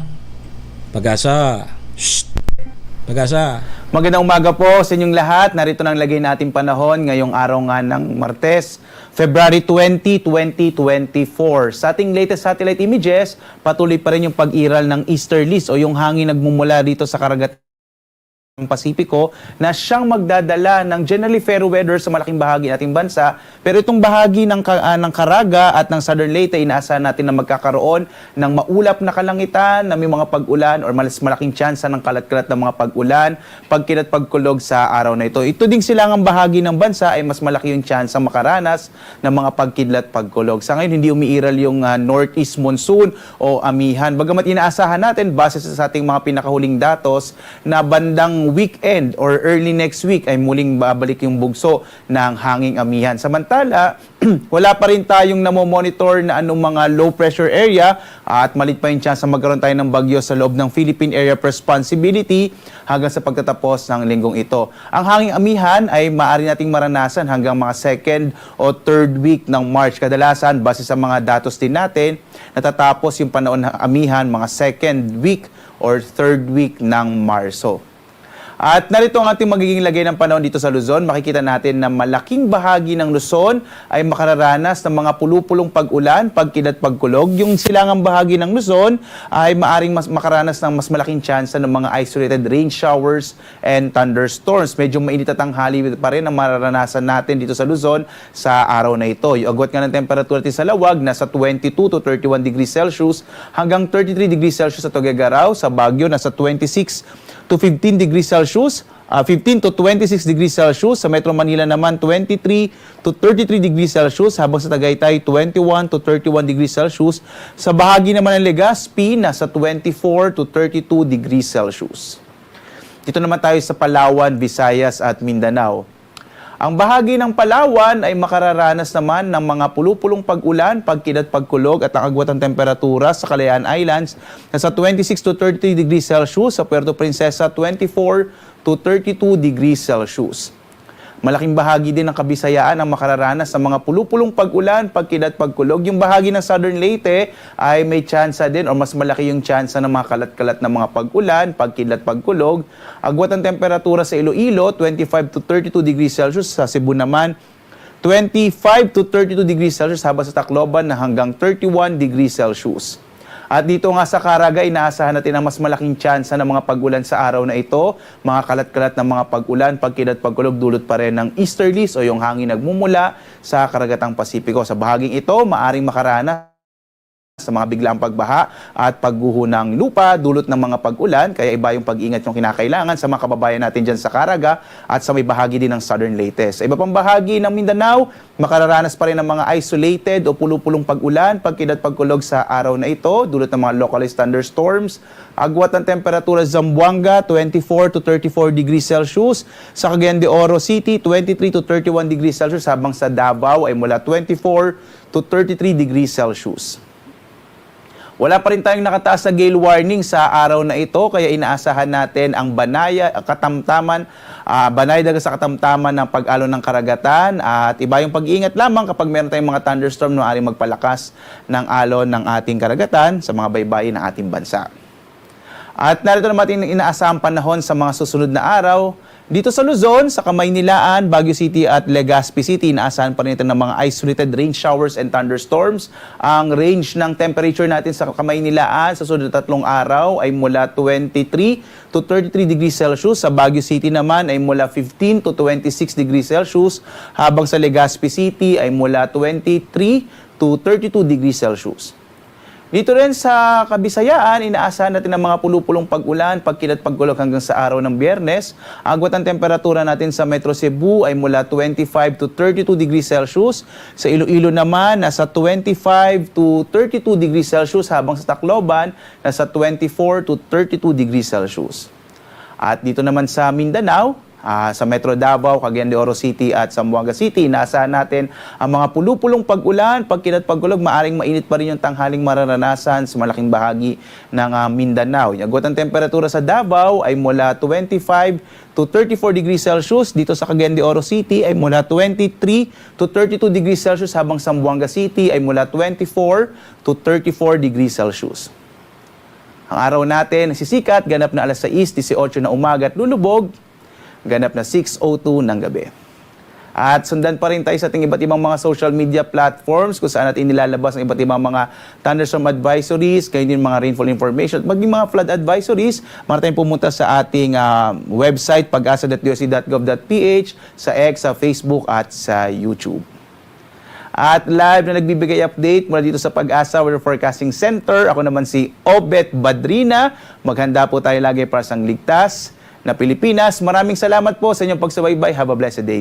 Pag-asa. Shh. Pag-asa. Magandang umaga po sa inyong lahat. Narito na ang lagay nating panahon ngayong araw nga ng Martes, February 20, 2024. Sa ating latest satellite images, patuloy pa rin yung pag-iral ng easterlies o yung hangin nagmumula dito sa karagatan ng Pasipiko na siyang magdadala ng generally fair weather sa malaking bahagi ng ating bansa. Pero itong bahagi ng Caraga at ng Southern Leyte, inaasahan natin na magkakaroon ng maulap na kalangitan, na may mga pag-ulan or mas malaking tsansa ng kalat-kalat ng mga pag-ulan, pagkilat pagkulog sa araw na ito. Ito ding silangang bahagi ng bansa ay mas malaki yung tsansa makaranas ng mga pagkidlat pagkulog. Sa ngayon, hindi umiiral yung northeast monsoon o amihan. Bagamat inaasahan natin, base sa ating mga pinakahuling datos, na bandang weekend or early next week ay muling babalik yung bugso ng hanging amihan. Samantala, wala pa rin tayong namomonitor na anong mga low pressure area at malit pa yung chance na magkaroon tayo ng bagyo sa loob ng Philippine Area of Responsibility hanggang sa pagtatapos ng linggong ito. Ang hanging amihan ay maaari nating maranasan hanggang mga second o third week ng March. Kadalasan, base sa mga datos din natin, natatapos yung panahon ng amihan mga second week or third week ng Marso. At narito ang ating magiging lagay ng panahon dito sa Luzon. Makikita natin na malaking bahagi ng Luzon ay makararanas ng mga pulupulong pag-ulan, pagkidlat, pagkulog. Yung silangang bahagi ng Luzon ay maaring makaranas ng mas malaking tsansa ng mga isolated rain showers and thunderstorms. Medyo mainit at tanghali pa rin ang mararanasan natin dito sa Luzon sa araw na ito. Yung agwat nga ng temperatura natin sa Lawag, nasa 22 to 31 degrees Celsius hanggang 33 degrees Celsius sa Tuguegarao. Sa Baguio, nasa 26 to 15 degrees Celsius, 15 to 26 degrees Celsius. Sa Metro Manila naman, 23 to 33 degrees Celsius, habang sa Tagaytay, 21 to 31 degrees Celsius. Sa bahagi naman ng Legazpi, nasa 24 to 32 degrees Celsius. Dito naman tayo sa Palawan, Visayas at Mindanao. Ang bahagi ng Palawan ay makararanas naman ng mga pulupulong pag-ulan, pagkidlat, pagkulog at ang agwat ng temperatura sa Kalayaan Islands nasa 26 to 33 degrees Celsius, sa Puerto Princesa 24 to 32 degrees Celsius. Malaking bahagi din ng Kabisayaan ang makararanas ng mga pulupulong pag-ulan, pagkidlat, pagkulog. Yung bahagi ng Southern Leyte ay may tsansa din o mas malaki yung tsansa ng mga kalat-kalat na mga pag-ulan, pagkidlat, pagkulog. Agwat ang temperatura sa Iloilo, 25 to 32 degrees Celsius. Sa Cebu naman, 25 to 32 degrees Celsius, habang sa Tacloban na hanggang 31 degrees Celsius. At dito nga sa Caraga, inaasahan natin ang mas malaking tsansa ng mga pag-ulan sa araw na ito. Mga kalat-kalat na mga pag-ulan, pagkidlat, pagkulog, dulot pa rin ng easterlies o yung hangin nagmumula sa karagatang Pasipiko. Sa bahaging ito, maaring makaranas sa mga biglang pagbaha at pagguho ng lupa, dulot ng mga pag-ulan, kaya iba yung pag-ingat yung kinakailangan sa mga kababayan natin dyan sa Caraga at sa may bahagi din ng Southern Leyte. Sa iba pang bahagi ng Mindanao, makararanas pa rin ng mga isolated o pulupulong pag-ulan, pagkidlat, pagkulog sa araw na ito, dulot ng mga localized thunderstorms. Agwat ng temperatura sa Zamboanga, 24 to 34 degrees Celsius. Sa Cagayan de Oro City, 23 to 31 degrees Celsius, habang sa Davao ay mula 24 to 33 degrees Celsius. Wala pa rin tayong nakataas na gale warning sa araw na ito, kaya inaasahan natin ang banaya dagat sa katamtaman ng pag-alon ng karagatan, at iba yung pag-iingat lamang kapag meron tayong mga thunderstorm na maaaring magpalakas ng alon ng ating karagatan sa mga baybayin ng ating bansa. At narito naman ating inaasahang panahon sa mga susunod na araw. Dito sa Luzon, sa Kamaynilaan, Baguio City at Legazpi City, inaasahan pa rin ito ng mga isolated rain showers and thunderstorms. Ang range ng temperature natin sa Kamaynilaan sa susunod na 3 araw ay mula 23 to 33 degrees Celsius. Sa Baguio City naman ay mula 15 to 26 degrees Celsius, habang sa Legazpi City ay mula 23 to 32 degrees Celsius. Dito rin sa Kabisayaan, inaasahan natin ang mga pulupulong pag-ulan, pagkidlat, pagkulog hanggang sa araw ng Biyernes. Agwat ang temperatura natin sa Metro Cebu ay mula 25 to 32 degrees Celsius. Sa Iloilo naman, nasa 25 to 32 degrees Celsius, habang sa Tacloban, nasa 24 to 32 degrees Celsius. At dito naman sa Mindanao, sa Metro Davao, Cagayan de Oro City at Zamboanga City, inaasahan natin ang mga pulupulong pag-ulan, pagkidlat, pagkulog. Maaring mainit pa rin yung tanghaling mararanasan sa malaking bahagi ng Mindanao. Yung agwat ng temperatura sa Davao ay mula 25 to 34 degrees Celsius. Dito sa Cagayan de Oro City ay mula 23 to 32 degrees Celsius, habang sa Zamboanga City ay mula 24 to 34 degrees Celsius. Ang araw natin nasisikat, ganap na alas 6:18 na umaga at lulubog, ganap na 6:02 ng gabi. At sundan pa rin tayo sa ating iba't ibang mga social media platforms kung saan natin nilalabas ang iba't ibang mga thunderstorm advisories, kayo din mga rainfall information, at maging mga flood advisories. Mara tayong pumunta sa ating website, pag-asa.doc.gov.ph, sa X, sa Facebook at sa YouTube. At live na nagbibigay update mula dito sa Pag-asa Weather Forecasting Center. Ako naman si Obet Badrina. Maghanda po tayo lagi para sa ligtas na Pilipinas. Maraming salamat po sa inyong pagsubaybay. Have a blessed day.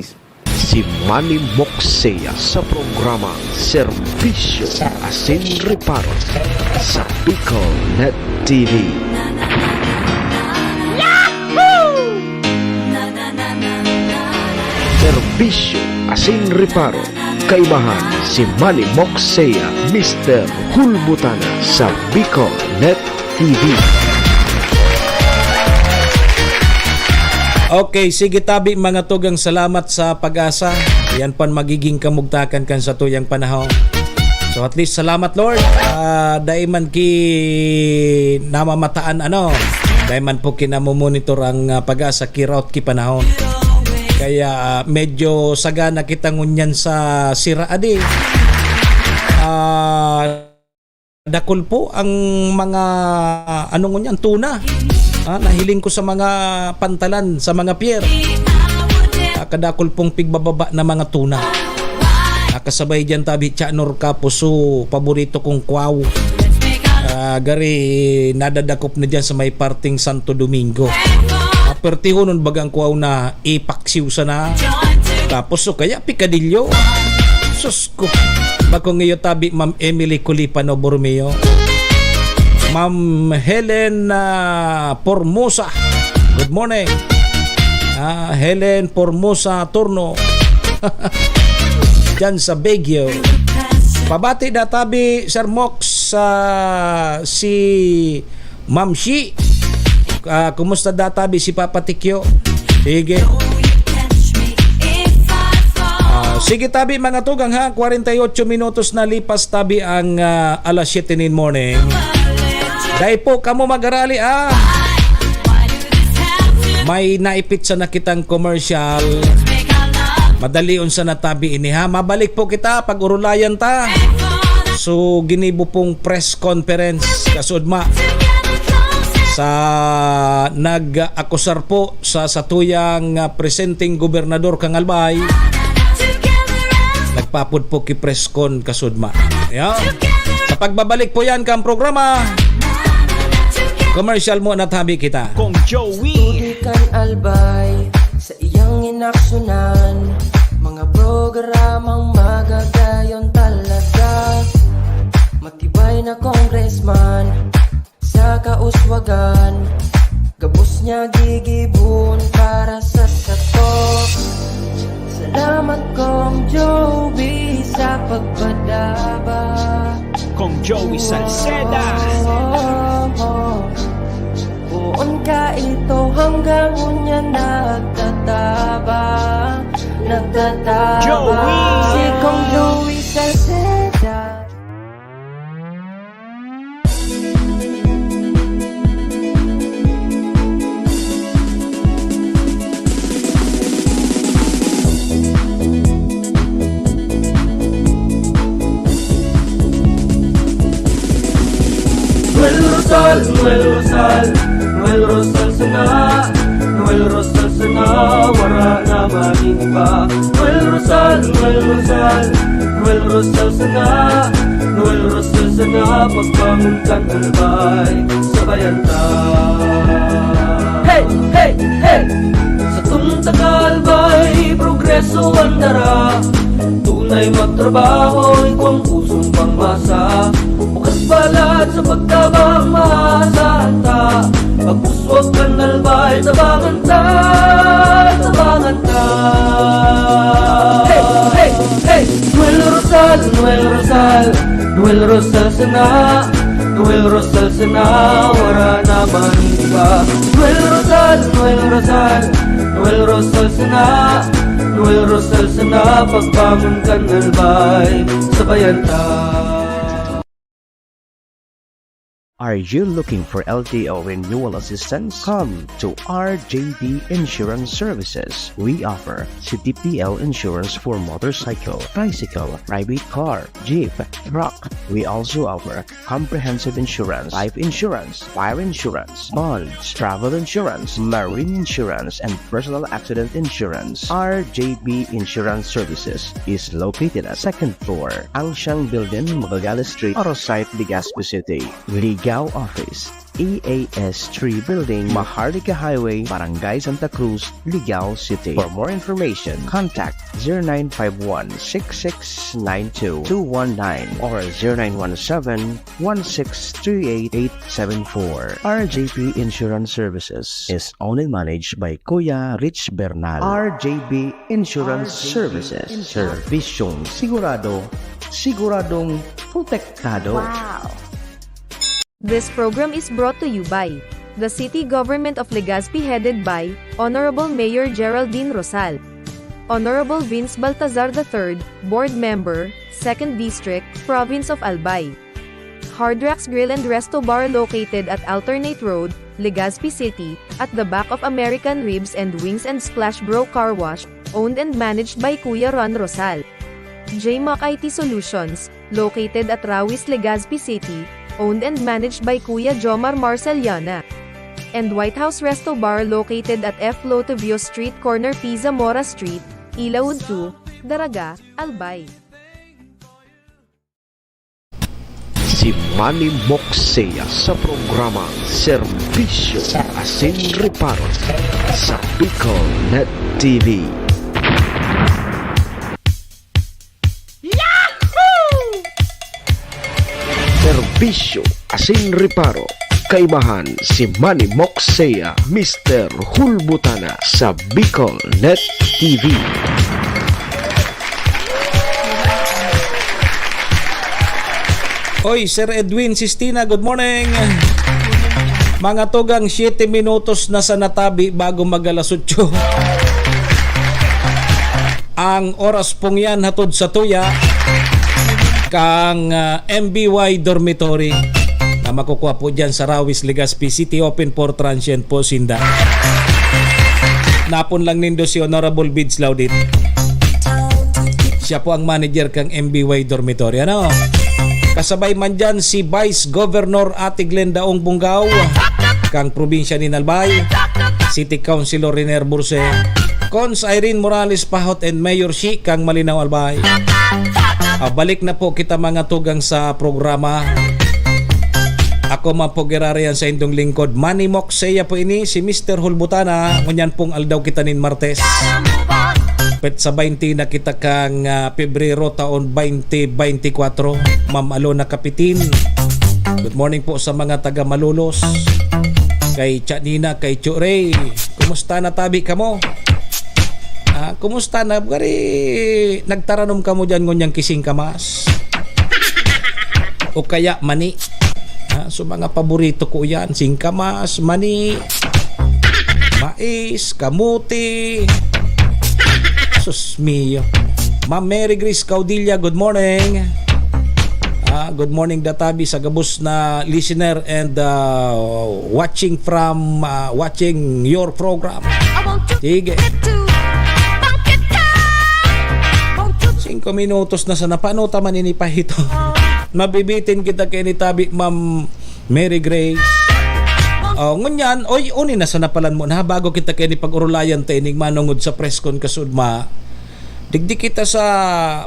Si Manny Moxea sa programa Serbisyo Asin Reparo sa Bicol Net TV. Serbisyo Asin Reparo. Kaibahan si Manny Moxea, Mr. Hulbutana sa Bicol Net TV. Okay, sige tabi mga tugang, salamat sa Pag-asa. Yan pan magiging kamugtakan kan sa tuyang panahon. So at least salamat Lord. Daiman ki namamataan Dahil man po kinamomonitor ang pag-asa kiraut ki panahon. Kaya medyo sagana kita ngunyan sa sira adi. Dakol po ang mga ngunyan tuna. Nahiling ko sa mga pantalan, sa mga pier. Kadakol pong pigbababa na mga tuna. Kasabay dyan tabi Chanor Kapuso, paborito kong kwaw. Gari nadadakop na dyan sa may parting Santo Domingo. Pertiho nun bagang kwaw na ipaksiw sa na. Tapos kaya pikadilyo. Sus ko. Bako ngayon tabi Ma'am Emily Culipano Bormeo. Ma'am Helen Formosa. Good morning. Helen Formosa Turno. Diyan sa Baguio. Pabati na tabi Sir Mox si Ma'am Shi. Kumusta databi si Papa Tikyo? Sige. Sige tabi mga tugang ha. 48 minutos na lipas tabi ang alas 7 in morning. Dahil po kamo mag-arali may naipit sa nakitang commercial. Madali unsa na tabi ini ha. Mabalik po kita pag urulayan ta. So ginibo pong press conference kasudma sa nag-akusar po sa satuyang presenting gobernador kang Albay. Nagpapud po ki press con kasudma. Yeah. Sa pagbabalik po yan kang programa. Commercial mo na tabi kita. Kung Joey Tudikan Albay sa iyang inaksyonan, mga programang magagayon talaga. Matibay na congressman sa kauswagan, gabos niya gigibon para sa satok. Salamat Kong Joey sa pagpadaba. Kong Joey Salceda. Buon ka ito hanggang unya nagtataba. Joey! Si Kong Joey Salceda. Noel Rosal sana, Noel Rosal sana, wala na maniba. Noel Rosal sana, Noel Rosal sana, pagbangon kang albay, sabayan ta. Hey, hey, hey! Sa Tagalbay, progreso ang dara. Tunay magtrabaho, ikaw ang pusong pangmasa. Bukas balat sa pagtabang maasahan ta. Pagpuswag ka nalbay, tabangan ta, tabangan ta. Hey, hey, hey! Noel Rosal, Noel Rosal, Noel Rosal sana, Noel Rosal sana, wala na maniba. Noel Rosal, Noel Rosal, Noel Rosal sana, Noel Rosal sana, pagbangon ka nalbay, sabayan ta. Are you looking for LTO renewal assistance? Come to RJB Insurance Services. We offer CTPL insurance for motorcycle, tricycle, private car, jeep, truck. We also offer comprehensive insurance, life insurance, fire insurance, bonds, travel insurance, marine insurance, and personal accident insurance. RJB Insurance Services is located at 2nd floor, Angsiang Building, Magallanes Street, Orosite, Legazpi City. Ligao Office, EAS 3 Building, Maharlika Highway, Barangay Santa Cruz, Ligao City. For more information, contact 0951-6692-219 or 0917-1638874. RJB Insurance Services is owned and managed by Kuya Rich Bernal. RJB Insurance Services. Servisyong sigurado, siguradong protektado. Wow! This program is brought to you by the City Government of Legazpi headed by Honorable Mayor Geraldine Rosal, Honorable Vince Baltazar III, Board Member, 2nd District, Province of Albay, Hard Rocks Grill and Resto Bar located at Alternate Road, Legazpi City, at the back of American Ribs and Wings and Splash Bro Car Wash, owned and managed by Kuya Ron Rosal. JMac IT Solutions, located at Rawis, Legazpi City, owned and managed by Kuya Jomar Marceliana. And White House Resto Bar located at F. Lotovio Street Corner Pisa Mora Street, Ilaud 2, Daraga, Albay. Si Manny Moxea sa programang Serbisyo Asin Reparo sa Bicol Net TV. Serbisyo Asin Reparo. Kaibahan si Manny Moxea, Mr. Hulbutana sa Bicol Net TV. Oy, Sir Edwin Sistina, good morning. Mga tugang 7 minutos na sa natabi bago mag-alas 8. Ang oras pong yan hatod sa tuya kang MBY Dormitory na makukuha po dyan sa Rawis, Legazpi City, open for transient po sinda. Napon lang nindo si Honorable Bids Laudit. Siya po ang manager kang MBY Dormitory. Ano? Kasabay man dyan si Vice Governor Ate Glenda Ong Bungaw, kang probinsya ni Albay, City Councilor Riner Burse, Cons Irene Morales Pahot and Mayor Shi kang Malinaw Albay. Balik na po kita mga tugang sa programa. Ako man po girarian sa indong lingkod. Manny Moxea po ini, si Mr. Hulbutana. Ngunyan pong aldaw kita nin Martes. Pet sa 20 na kita kang Pebrero taon 2024. Ma'am Alona Kapitin. Good morning po sa mga taga Malulos. Kay Chanina, kay Churay. Kumusta na tabi ka mo? Kumusta na? Gari, nagtaranom ka mo dyan ngunyang kising kamas. O kaya mani. So mga paborito ko yan. Singkamas, mani, mais, kamuti. Sus mio. Ma'am Mary Grace Caudilla, good morning. Good morning Databi sa gabos na listener and watching from watching your program. Sige. 5 minutos na sa napano taman inipah ito. Mabibitin kita kay ni Tabi Ma'am Mary Grace. Ngunyan, oy, uni na sa napalan mo na bago kita kay ni pag-urulayan taining manungod sa preskon kasudma. Digdi kita sa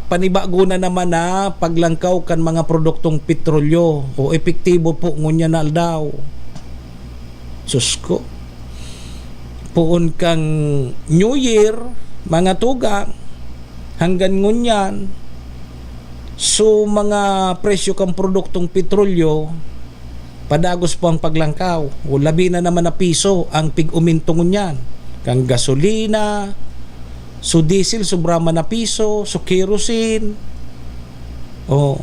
panibaguna naman na paglangkaw kan mga produktong petrolyo o epektibo po ngunyan na aldaw. Susko. Puon kang New Year, mga tugang, hanggang ngunyan, so mga presyo kang produktong petrolyo, padagos po ang paglangkaw. O labi na naman na piso ang pig-umintungon yan. Kang gasolina, so diesel, sobrama na piso, so kerosene. O,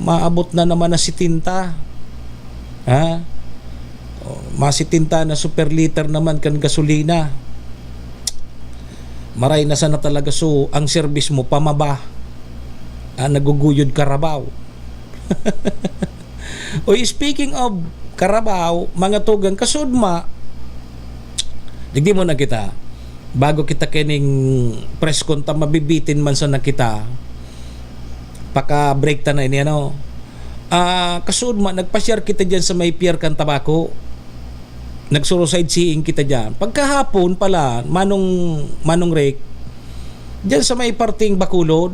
maabot na naman na si tinta. Masitinta na super liter naman kan gasolina. Maray na sana talaga so ang service mo pamaba. Naguguyod Carabao. O speaking of Carabao, mga tugang kasudma, digdi mo na kita bago kita kining press con ta mabibitin man sa nakita paka break ta na ini ano. Kasudma nagpa-share kita diyan sa may pier kan tabako. Nagsuro-side seeing kita diyan. Pagkahapon pala manong rek diyan sa may parting Bacolod.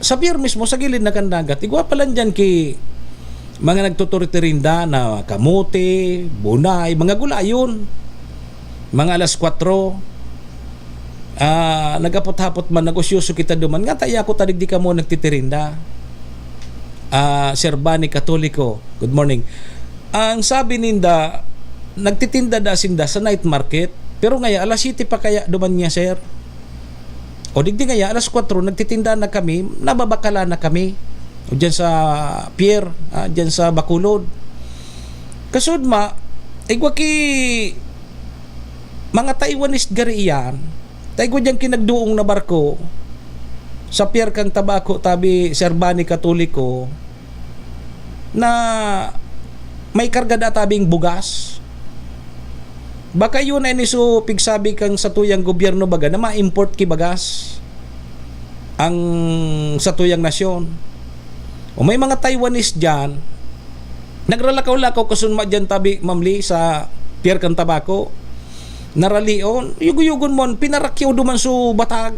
Sa pier mismo sa gilid na kandagat. Igwa pala diyan ki mga nagtuturitirinda na kamote, bunay, mga gulayon. Mga alas 4. Nagapot-hapot man, negosyoso kita duman. Nga tayo ako tadig di ka mo nagtitirinda. Sir Bani Katoliko, good morning. Ang sabi ninda, nagtitinda da sinda sa night market. Pero ngaya, alas 7 pa kaya duman niya, sir. O digdi ngaya, alas 4, nagtitinda na kami, nababakala na kami. O dyan sa pier, dyan sa Bacolod. Kasudma, igwa ki mga Taiwanese gari iyan, taigwa dyan kinagduong na barko sa pier kang tabako tabi Sir Bani Katoliko. na may karga databing bugas. Baka yun ay niso pigsabi kang sa tuyang gobyerno baga na ma-import ki bagas ang sa tuyang nasyon. O may mga Taiwanese dyan, nagralakaw-lakaw kasunma dyan tabi mamli sa pier kang tabako, naralion, yugo-yugon mon, pinarakyaw duman su batag.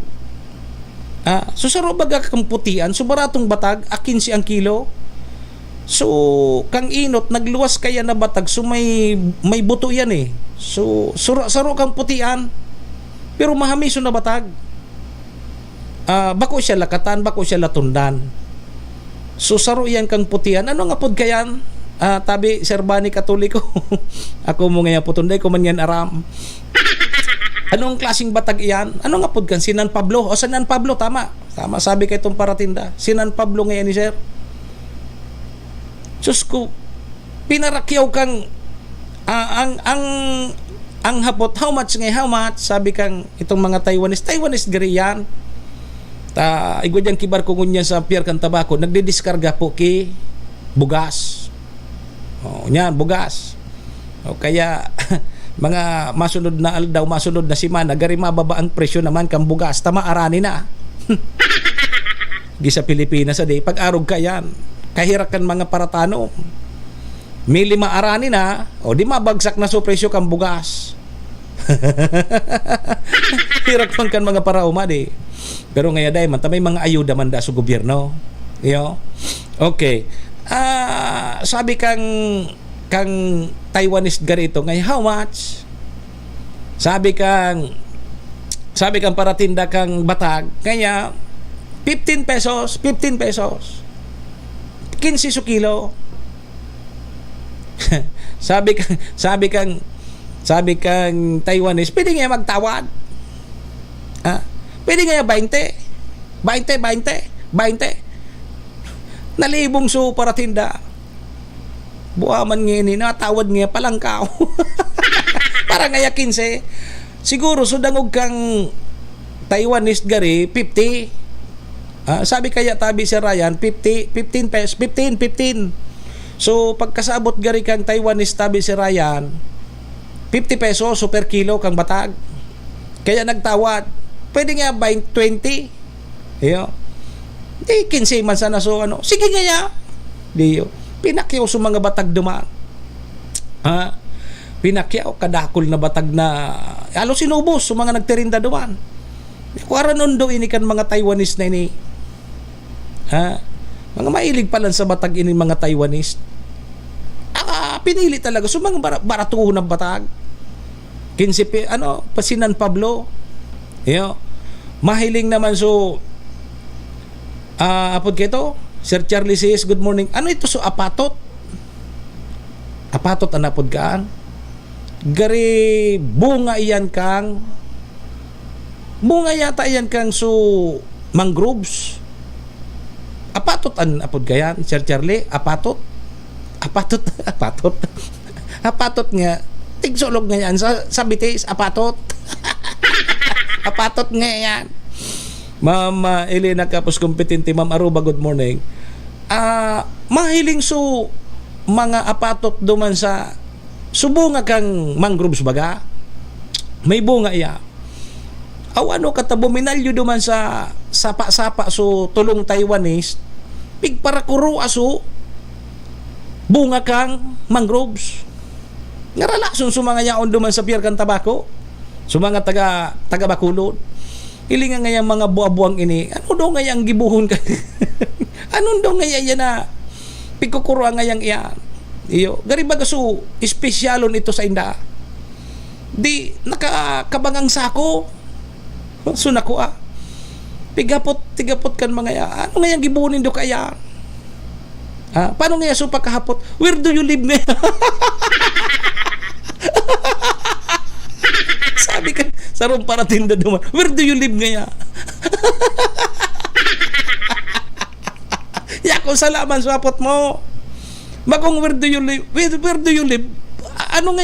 So saro baga kang putian, so baratong batag, 15 ang kilo. So kang inot, nagluwas kaya na batag, so may buto yan eh. So saro kang putian, pero mahamiso na batag. Bako siya lakatan, bako siya latundan. So saro yan kang putian. Ano nga pod kayan? Tabi serbani katoliko. Ako mo ngayon putunday ko man yan aram. Anong klaseng batag iyan? Ano nga pod kan? Sinan Pablo. O Sinan Pablo, tama sabi kay itong paratinda. Sinan Pablo ngayon ni sir. Diyos ko, pinarakyaw kang ang hapot, how much? Sabi kang itong mga Taiwanese gari yan. Igwa dyan kibar ko ngunyan sa pier kang tabako, nagdidiskarga po ki bugas. Yan, bugas. Kaya mga masunod na aldaw, masunod na simana, gari mababa ang presyo naman kang bugas, tama arani na. Gisa Pilipinas adi, pag-arog ka yan, kahirakan mga paratano. May 5 arani na, o di mabagsak na so presyo kang bugas. Hirak man kan mga parauma di. Pero ngayon day man may mga ayuda man da sa gobyerno. Okay. Sabi kang Taiwanese garito ngay how much? Sabi kang paratinda kang batag kaya 15 pesos 15 so kilo. sabi kang Taiwanese, pwede nga magtawad. Pwede nga 20. Nalibong so paratinda. Buaman nga ni natawad nga palangkaw. Para nga 15. Siguro so dangog kang Taiwanese gari 50. Sabi kaya tabi si Ryan 15 pesos 15. So pagkasabot gari kang Taiwanese tabi si Ryan 50 pesos so per kilo kang batag. Kaya nagtawad. Pwede nga 20. Di 15 man sana so ano. Sige nga ya. Diyo. Pinakyaw sa mga batag duman. Pinakyaw kadakol na batag na alo sinubos sa mga nagtirinda duman. Kuara nundo ini kan mga Taiwanese na ini. Mga mailig pala sa batag ini mga Taiwanese. Pinili talaga so mga baratuho ng batag. 15 Sinan Pablo. Mahiling naman so apod kito Sir Charlie says good morning. Ano ito so apatot ang apod kaan gari bunga yata iyan kang so mangroves. Apatot an apod kayan Sir Charlie. Apatot nga tigsolog nga yan sa bitis. Apatot nga yan. Ma'am Elena Kapos Kompetente, Ma'am Aruba, good morning. Mahiling so mga apatot duman sa subunga kang mangroves baga. May bunga iya. Ano katabo minalyo duman sa sapa-sapa so tulong Taiwanese. Pigparakuro aso bunga kang mangroves. Ngaralason so mga yaon duman sa pier kang tabako. So mga taga Bacolod. Ilinga nga mga buwa-buwang ini. Ano daw nga yang gibuhon ka? Anong daw nga yan na pigkukuro nga yang iyan? Gari baga so espesyalon ito sa inda. Di nakakabangang sako. So nako tigapot kan mga yan. Ano nga yang gibuhonin do kaya? Paano nga so pagkahapot? Where do you live nga? Sabi ka sa room para tinda duman. Where do you live nga? Yako salaman sa apot mo. Magong where do you live? Where do you live? Ano nga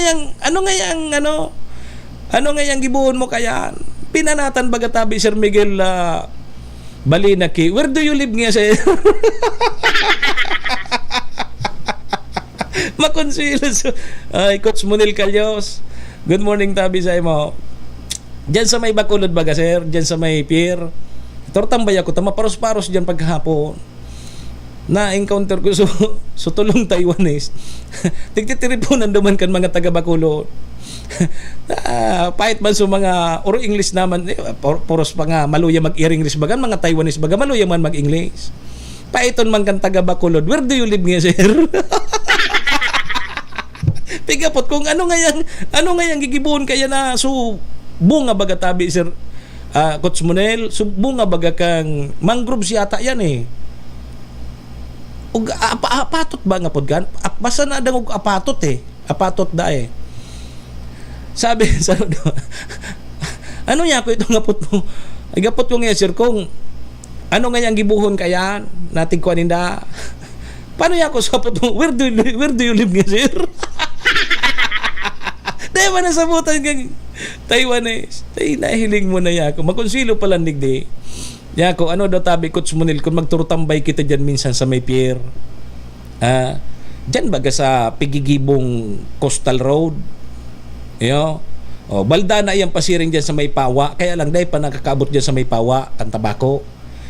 yang gibuhon mo kaya? Pinanatan baga tabi Sir Miguel Balinaki. Where do you live nga sa Makonsilo. Ay, Coach Monel Calyos. Good morning, tabi sa imo. Diyan sa may Bacolod baga, sir? Diyan sa may pier. Tortambay ako, maparos-paros diyan paghapon. Na-encounter ko so tulong Taiwanese. Tigtitiripunan duman kan mga taga Bacolod. Pahit man so mga or English naman, poros pa nga maluya mag-English bagan, mga Taiwanese baga maluya man mag-English. Paiton man kan taga Bacolod, where do you live nga, sir? Pigapot kung ano nga yang gigibuon kaya na so bunga baga tabi, sir. Coach Monel, so bunga baga kang mangroves yata yan eh. Ug apatot ba nga pod kan? Basta na dangog apatot eh. Apatot da eh. Sabi sa ano niya ko itong gapot mo? Ay gapot ko nga, sir, kung ano nga yang gibuhon kaya nating kuanin da. Paano niya ko sapot mo? Where do you live nga, sir? Dahil ba nasabutan kang Taiwanese? Ay, nahiling mo na ya ako. Makonsilo pala nigdi. Ya ko, ano daw tabi, Coach Monel, kung magturutambay kita dyan minsan sa may pier. Dyan baga sa Pigigibong Coastal Road. Yo. Balda na iyang pasiring dyan sa may Pawa. Kaya lang dahil pa nakakabot dyan sa may Pawa, ang tabako.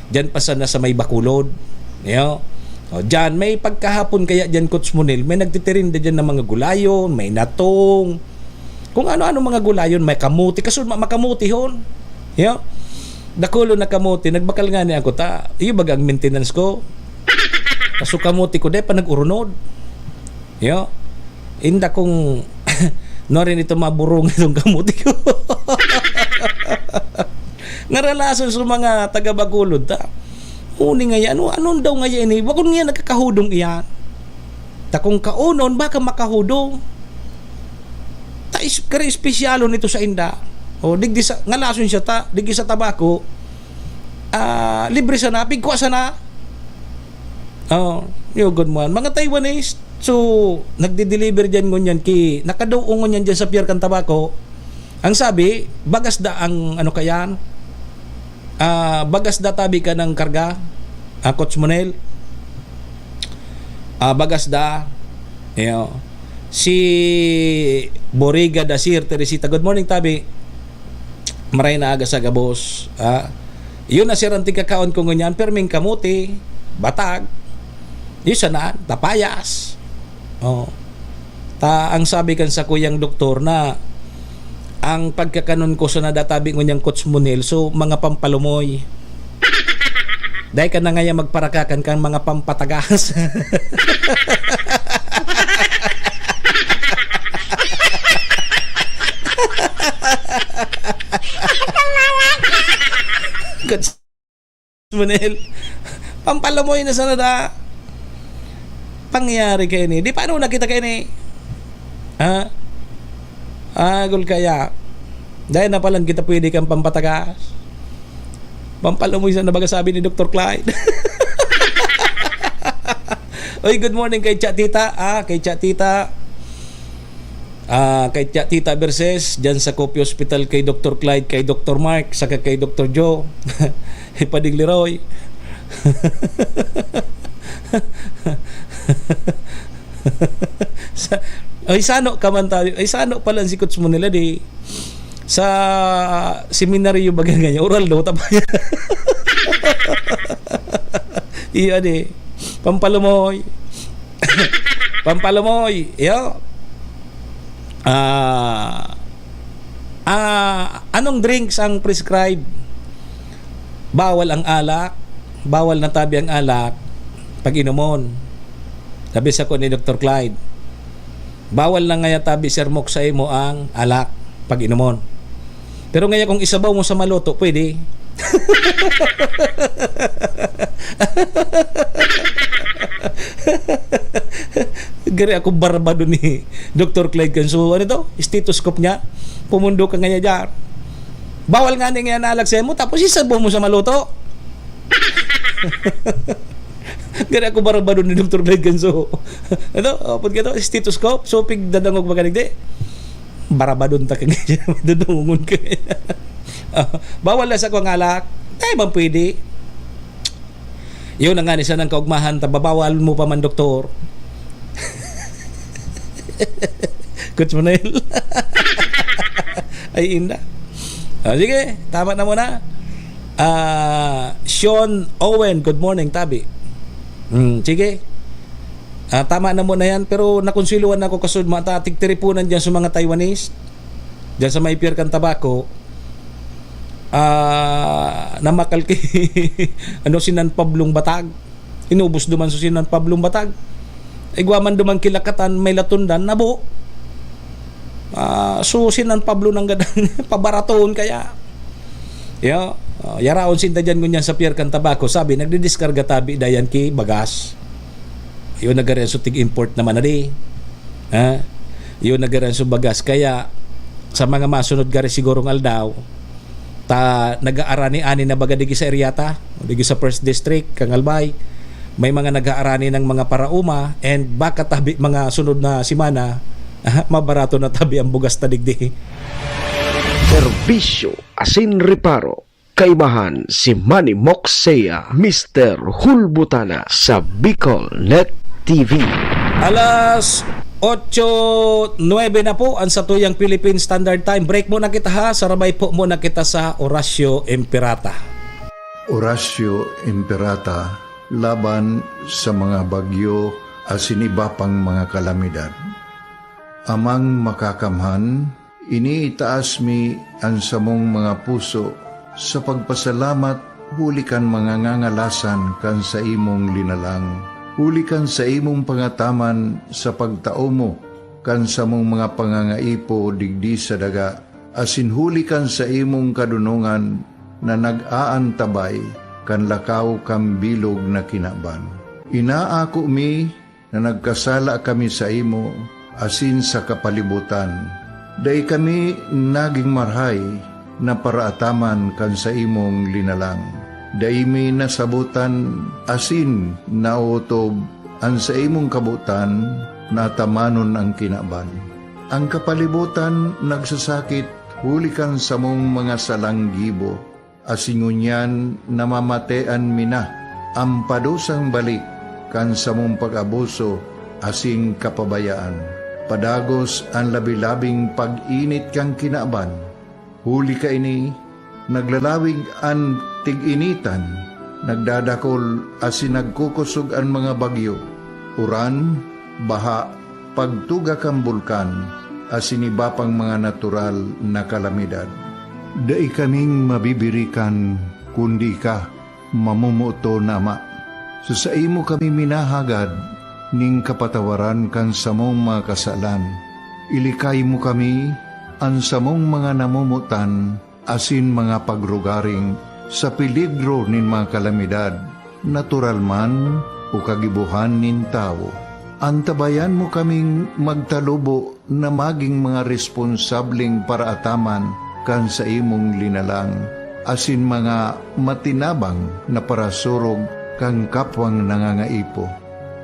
Dyan pa sana sa may Bacolod. Yo. Dyan, may pagkahapon kaya dyan, Coach Monel, may nagtitirinda dyan ng mga gulayon, may natong, kung ano-ano mga gulayon, may kamuti. Kaso makamuti hon. Yo. Dakulo na kamuti, nagbakal nga ni ako ta. Iyo baga ang maintenance ko. Kaso kamuti ko dahil pa nag-urunod. Yo. Inda kong no rin ito maburong itong kamuti ko. Ngaralason sa mga taga-Bacolod ta. Uni nga yan, anong daw nga yan eh? Wakon nga nagkakahudong iyan. Takong kaunon, baka makahudong. Kari espesyalo nito sa inda. Digdi sa, ngalason siya ta, digdi sa tabako. Libre sana, pigkwa sana. Good man. Mga Taiwanese, so, nagde-deliver dyan ngunyan ki, nakadoong ngunyan dyan sa pier kan tabako. Ang sabi, bagas da ang ano kayan? Bagas da tabi ka ng karga, Coach Monel. Bagas da. Si Boriga da Sir Teresita. Good morning, tabi. Maray na aga sa gabos. Yun na sir ang tigkakaon ko ngunyan. Perming kamuti, batag. Yun sana, tapayas. Ang sabi kan sa kuyang doktor na ang pagkakanon ko sa nadatabi ngunyan, Coach Monel, so mga pampalumoy. Dahil ka na nga magparakakan kang mga pampatagas. Coach Monel, pampalamoy na sana da. Pangyari kayo ni. Di paano nakita kayo ni? Agol kaya. Dahil na palang kita pwede kang pampatagas. Pampalamoy sa nabaga sabi ni Dr. Clyde. Oy, good morning kay Chatita. Kay Chatita. Kay Tita Verses dyan sa Kopi Hospital, kay Dr. Clyde, kay Dr. Mark, saka kay Dr. Joe. Ipadig Leroy. Ay sano ka man tayo. Ay sano pala si Coach Monel di sa seminaryo baga ganyan oral daw tapay. Iya di pampalamoy. Pampalamoy yo. Anong drinks ang prescribe? Bawal ang alak, bawal na tabi ang alak pag inomon. Sabi sa ko ni Dr. Clyde, bawal na nga tabi sermok sa imo ang alak pag inomon. Pero ngayon kung isabaw mo sa maluto, pwede. Gari ako barbado ni Dr. Clyde Ganso. Ano to? Stethoscope niya. Pumundo ka nga niya dyan. Bawal nga nga nalak sa mo, tapos isabaw mo sa maluto. Gari ako barbado ni Dr. Clyde Ganso. Ano? Pag ito, stethoscope. So, pig dadangog magaligdi. Barabadon ta kang dadungungon ka. Bawal na sa kong alak. Ay, man pwede. Yun ang nga ni sa nang kaugmahan, tababawal mo pa man, doktor. Coach Manuel. Ay, inda. Sige, tama na muna. Sean Owen, good morning, Tabi. Sige. Tama na muna yan, pero nakonsiluan ako kasud mga tigtiripunan dyan sa mga Taiwanese, dyan sa may Pierre Cantabaco, namakal kay Sinan Pablong Batag. Inubos duman sa Sinan Pablong Batag. Igwaman duman kilakatan, may latundan, nabo. So Sinan Pablo nang gadang pabaratoon kaya. Yaraon sinta dyan ngunyan sa Pierre Cantabaco, sabi, nagdidiskarga tabi dayan ki bagas. Yun nagaran so tig-import naman na di. Yun nagaran so bagas. Kaya sa mga masunod gari sigurong aldaw, nag-aarani ani na baga digi sa Eriata, digi sa First District, kang Albay. May mga nag-aarani ng mga parauma, and baka tabi mga sunod na simana, mabarato na tabi ang bugas tadigdi. Serbisyo asin reparo. Kaibahan si Manny Moxea, Mr. Hulbutana sa Bicol Net TV. Alas 8:09 na po ang satuyang Philippine Standard Time. Break muna kita ha, sarabay po muna kita sa Horacio Imperata. Horacio Imperata, laban sa mga bagyo asin iba pang mga kalamidad. Amang makakamhan, iniitaas mi ang samong mga puso sa pagpasalamat, huli kan mga ngangalasan kan sa imong linalang. Huli kan sa imong pangataman sa pagtao mo, kan sa mong mga pangangaipo digdi sa daga, asin huli kan sa imong kadunungan na nag-aantabay, kan lakaw kam bilog na kinaban. Inaako mi na nagkasala kami sa imo, asin sa kapalibutan. Day kami naging marhay, na paraataman kan sa imong linalang. Daimi nasabutan asin nautob ang sa imong kabutan natamanon ang kinaban. Ang kapalibutan nagsasakit hulikan sa mong mga salanggibo, asingunyan namamatean mina ang padusang balik kan sa mong pag-abuso asing kapabayaan. Padagos ang labi-labing pag-init kang kinaban. Huli ka ini, naglalawig ang tig-initan, nagdadakol asin nagkukusog ang mga bagyo, uran, baha, pagtuga kang bulkan, asin iba pang mga natural na kalamidad. Dai kaming mabibirikan, kundi ka, mamumuto nama. So sa imo kami minahagad, ning kapatawaran kan sa mong mga kasalan. Ilikay mo kami, ang samong mga namumutan, asin mga pagrugaring sa peligro nin mga kalamidad, natural man o kagibuhan nin tao. Antabayan mo kaming magtalubo na maging mga responsableng paraataman kan sa imong linalang, asin mga matinabang na parasurog kang kapwang nangangaipo.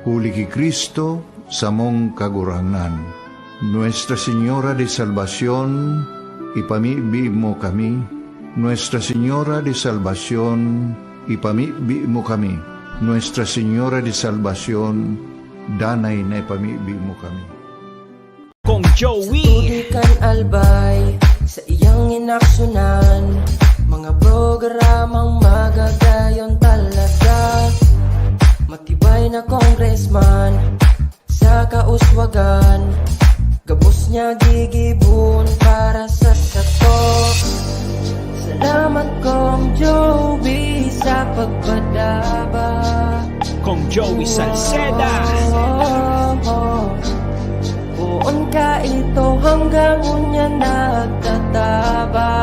Huli ki Kristo sa mong kagurangan. Nuestra Señora de Salvación, ipamibi mo kami. Nuestra Señora de Salvación, ipamibi mo kami. Nuestra Señora de Salvación, danay na ipamibi mo kami. Kong Joey! Tudikan albay sa iyang inaksyonan, mga programang magagayon talaga. Matibay na congressman sa kauswagan, gabos niya gigibon para sa sato. Salamat Kong Joey sa pagpadaba. Kong Joey Salceda! Buon ka ito hanggang unya nagtataba.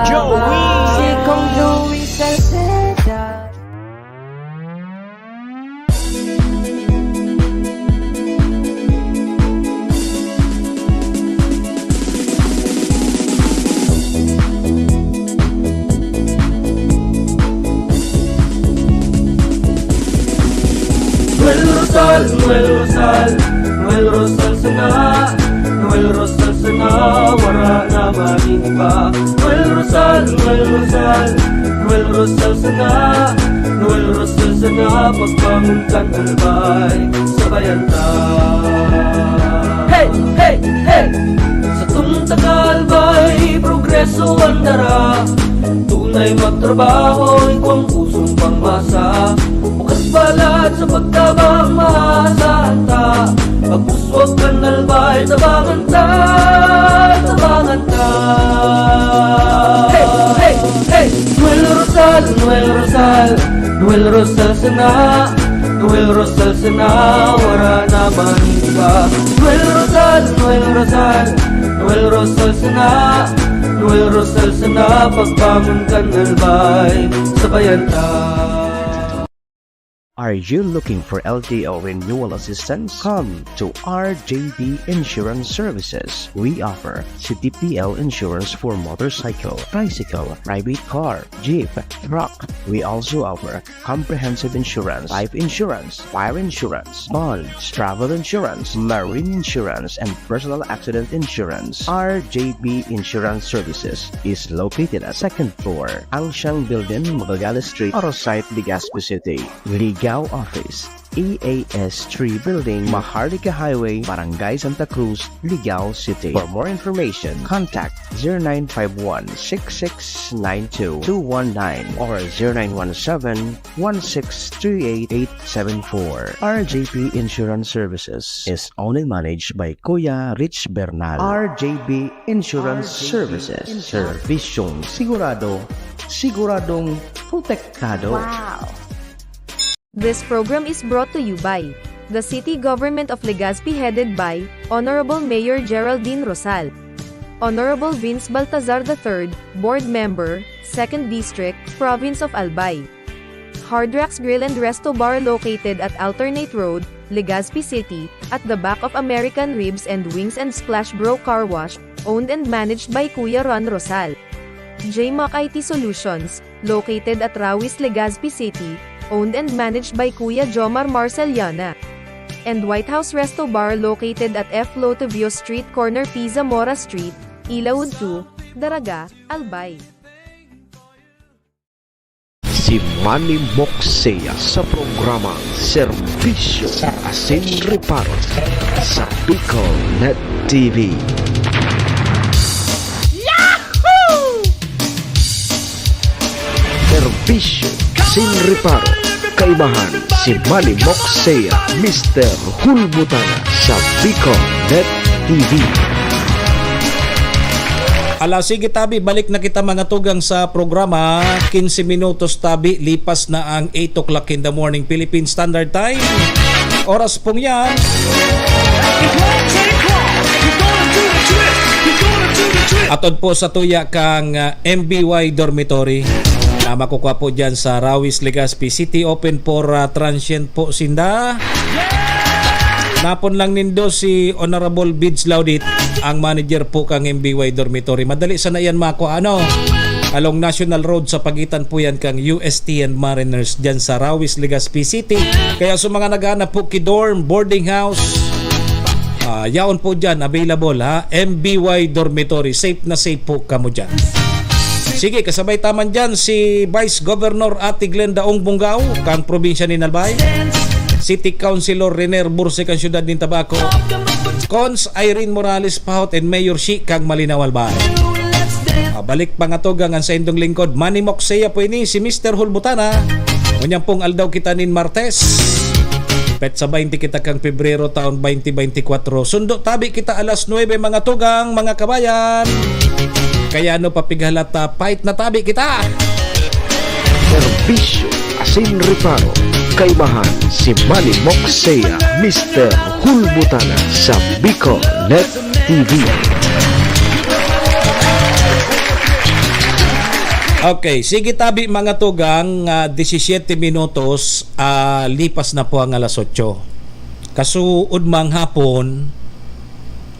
Joey! Si Kong Joey Salceda. Noel Rosal sana, Noel Rosal sana, wala na maniba. Noel Rosal sana, Noel Rosal sana, sana pagbangon ka nalbay sabayan ta. Hey, hey, hey! Sa tumtagal ba'y progreso ang dara, tunay magtrabaho, ikaw ang pusong pangmasa, bukas balad sa pagtabang maasahan ta, pagpuswag ka nalbay tabangan ta, tabangan ta. Hey, hey, hey! Noel Rosal, Noel Rosal, Noel Rosal sana, Noel Rosal sana, wala naman iba. Noel Rosal, Noel Rosal, Noel Rosal sana, Noel Rosal sana, pagbangon ka nalbay sabayan ta. Are you looking for LTO renewal assistance? Come to RJB Insurance Services. We offer CTPL insurance for motorcycle, tricycle, private car, jeep, truck. We also offer comprehensive insurance, life insurance, fire insurance, bonds, travel insurance, marine insurance, and personal accident insurance. RJB Insurance Services is located at 2nd floor, Angshang Building, Magallanes Street, Orosite, Legazpi City. Ligao Office, EAS 3 Building, Maharlika Highway, Barangay Santa Cruz, Ligao City. For more information, contact 0951-6692-219 or 0917-1638874. RJP Insurance Services is owned and managed by Kuya Rich Bernal. RJB Insurance Services. Servisyong sigurado, siguradong protektado. Wow! This program is brought to you by the City Government of Legazpi headed by Honorable Mayor Geraldine Rosal, Honorable Vince Baltazar III, Board Member, 2nd District, Province of Albay. Hardrax Grill and Resto Bar located at Alternate Road, Legazpi City, at the back of American Ribs and Wings and Splash Bro Car Wash, owned and managed by Kuya Ron Rosal. JMAC IT Solutions, located at Rawis, Legazpi City, owned and managed by Kuya Jomar Marceliana. And White House Resto Bar located at F. Lotavio Street Corner Pisa Mora Street, Ilaud 2, Daraga, Albay. Si Manny Moxea sa programang Serbisyo Asin Reparo sa Bicol Net TV. Serbisyo Asin Reparo, kaibahan si Manny Moxea, Mr. Hulbutana sa Bicol Net TV. Sige tabi, balik na kita mga tugang sa programa. 15 minutos tabi, lipas na ang 8 o'clock in the morning Philippine Standard Time. Oras pong yan. Atod po sa tuya kang MBY Dormitory na makukuha po dyan sa Rawis, Legazpi City. Open for transient po sinda. Napon lang nindo si Honorable Bids Laudit, ang manager po kang MBY Dormitory. Madali sana yan mako along National Road sa pagitan po yan kang UST and Mariners dyan sa Rawis, Legazpi City. Kaya sa mga naghahanap po kidorm, boarding house, yaon po dyan, available ha. MBY Dormitory, safe na safe po kamo dyan. Sige, kasabay taman dyan si Vice Governor Ate Glenda Ong Bungaw, kang probinsya ni Albay. City Councilor Rener Burse kang siyudad ng Tabaco. Cons Irene Morales Pahot and Mayor Shi kang Malinaw Albay. Balik pangatogang ang sa indong lingkod Manny Moxea po ini si Mr. Hulbutana. Unyang pong aldaw kita nin Martes. Pet sa 20 kita kang Pebrero taon 2024. Sundo tabi kita alas 9 mga tugang mga kabayan. Kaya ano papighalata fight na tabi kita. Serbisyo Asin Reparo, kaibahan si Manny Moxea, Mr. Hulbutana sa Bicol Net TV. Okay, sige tabi mga tugang, 17 minutos, lipas na po ang alas 8. Kasuod mang hapon,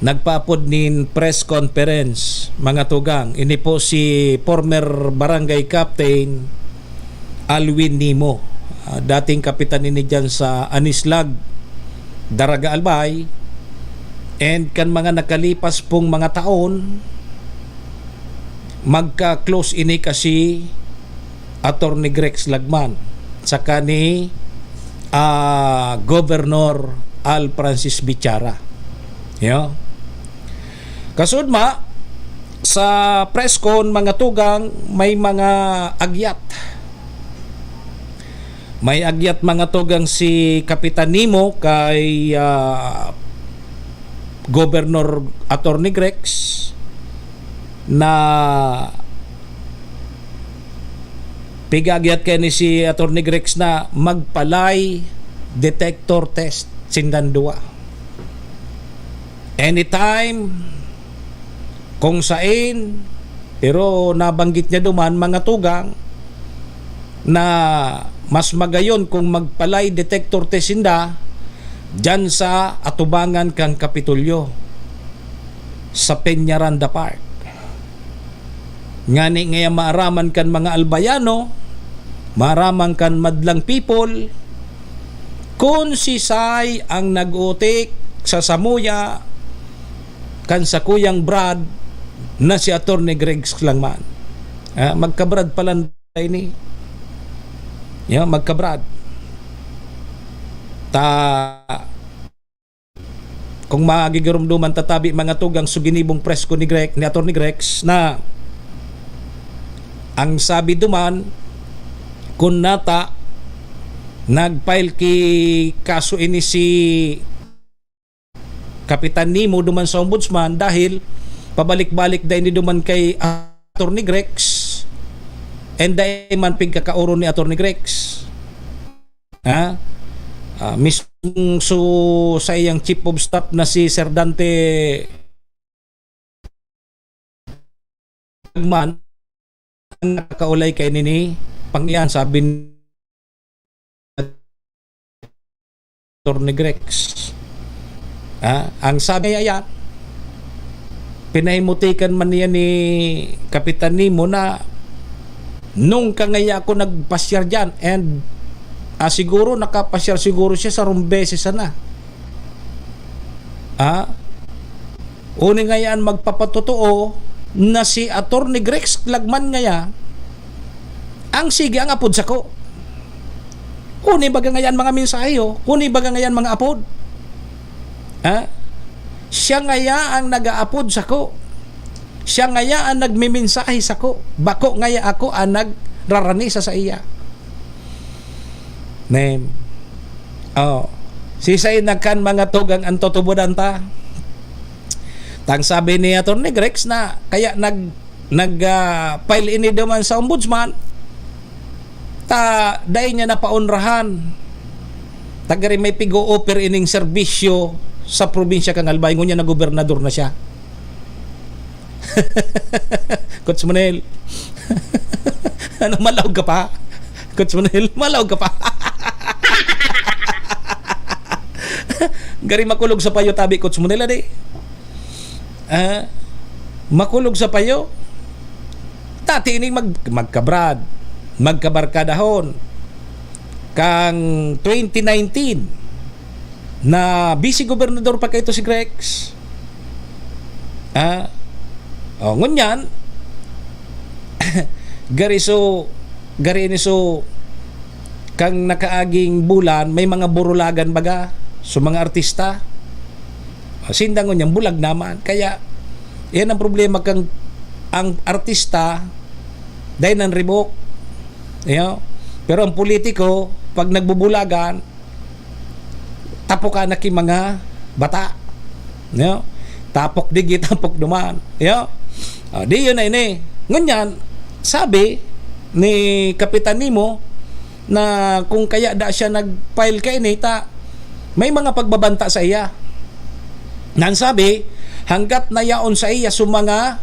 nagpapod nin press conference mga tugang. Ini po si former barangay captain Alwin Nimo, dating kapitan ini dyan sa Anislag, Daraga Albay, and kan mga nakalipas pong mga taon, magka-close ini kasi Attorney Grex Lagman saka ni Governor Al Francis Bichara. Kasudma sa press con mga tugang may mga agyat. May agyat mga tugang si Kapitan Nemo kay Governor Atty. Grex na pigagyat kay ni si Atty. Grex na magpalay detector test sindandua. Anytime kung saan, pero nabanggit niya duman mga tugang na mas magayon kung magpalay detector test sinda dyan sa atubangan kang Kapitolyo sa Peñaranda Park. Ngani ngaya maaraman kan mga albayano, maaraman kan madlang people, kung si Sai ang nag-utik sa Samuya kan sa Kuyang Brad na si Atty. Gregs lang man. Magkabrad pala tayo ni. Magkabrad. Kung magigirumduman tatabi mga tugang suginibong presko ni Atty. Gregs na ang sabi duman kung nata nagfile ki kaso ini si Kapitan Nemo duman sa ombudsman dahil pabalik-balik dahil ni duman kay Atty. Grex and dahil man pigkakauro ni Atty. Grex mismong sa iyang chief of staff na si Sir Dante man nakakaulay kay nini pangyan sabi ni Atty. Grex. Ang sabi niya pinahimutikan man niya ni Kapitan Nemo na nung kangaya ako nagpasyar dyan and siguro nakapasyar siguro siya sa rumbeses na uni ngayaan magpapatotoo na si Atty. Grex lagman ngaya ang sige ang apod sa ko kuni baga ngayan mga mensahe kuni baga ngayan mga apod siya ngaya ang nag-aapod sa ko. Siya ngaya ang nagmimensahe sa ko. Bako ngaya ako ang nagrarani sa iya. Name. Sisay na kan mga tugang ang tutubudan ta. Tang sabi ni Atty. Grex na kaya nag-file ini duman sa ombudsman. Dahil niya napaunrahan. Tagari may pigo-offer ining serbisyo sa probinsya kang Albay ngunya na gobernador na siya. Coach Manel. Ano malaw ka pa? Coach Manel, malaw ka pa. Gari makulog sa payo tabi Coach Manel adi. Makulog sa payo. Tati ini magkabrad, magkabarkadahon kang 2019 na vice gobernador pa kayo si Grex. Ngunyan gari ni so kang nakaaging bulan may mga burulagan baga so mga artista sindang ngunyan bulag naman kaya yan ang problema kang ang artista dahil ng ribok pero ang politiko pag nagbubulagan tapok ka na ki mga bata. Tapok digi, tapok duman. Di yun na ini. Ngunyan, sabi ni Kapitan Nemo na kung kaya da siya nag-file kay ini, may mga pagbabanta sa iya. Nan sabi, hanggat nayaon sa iya sa mga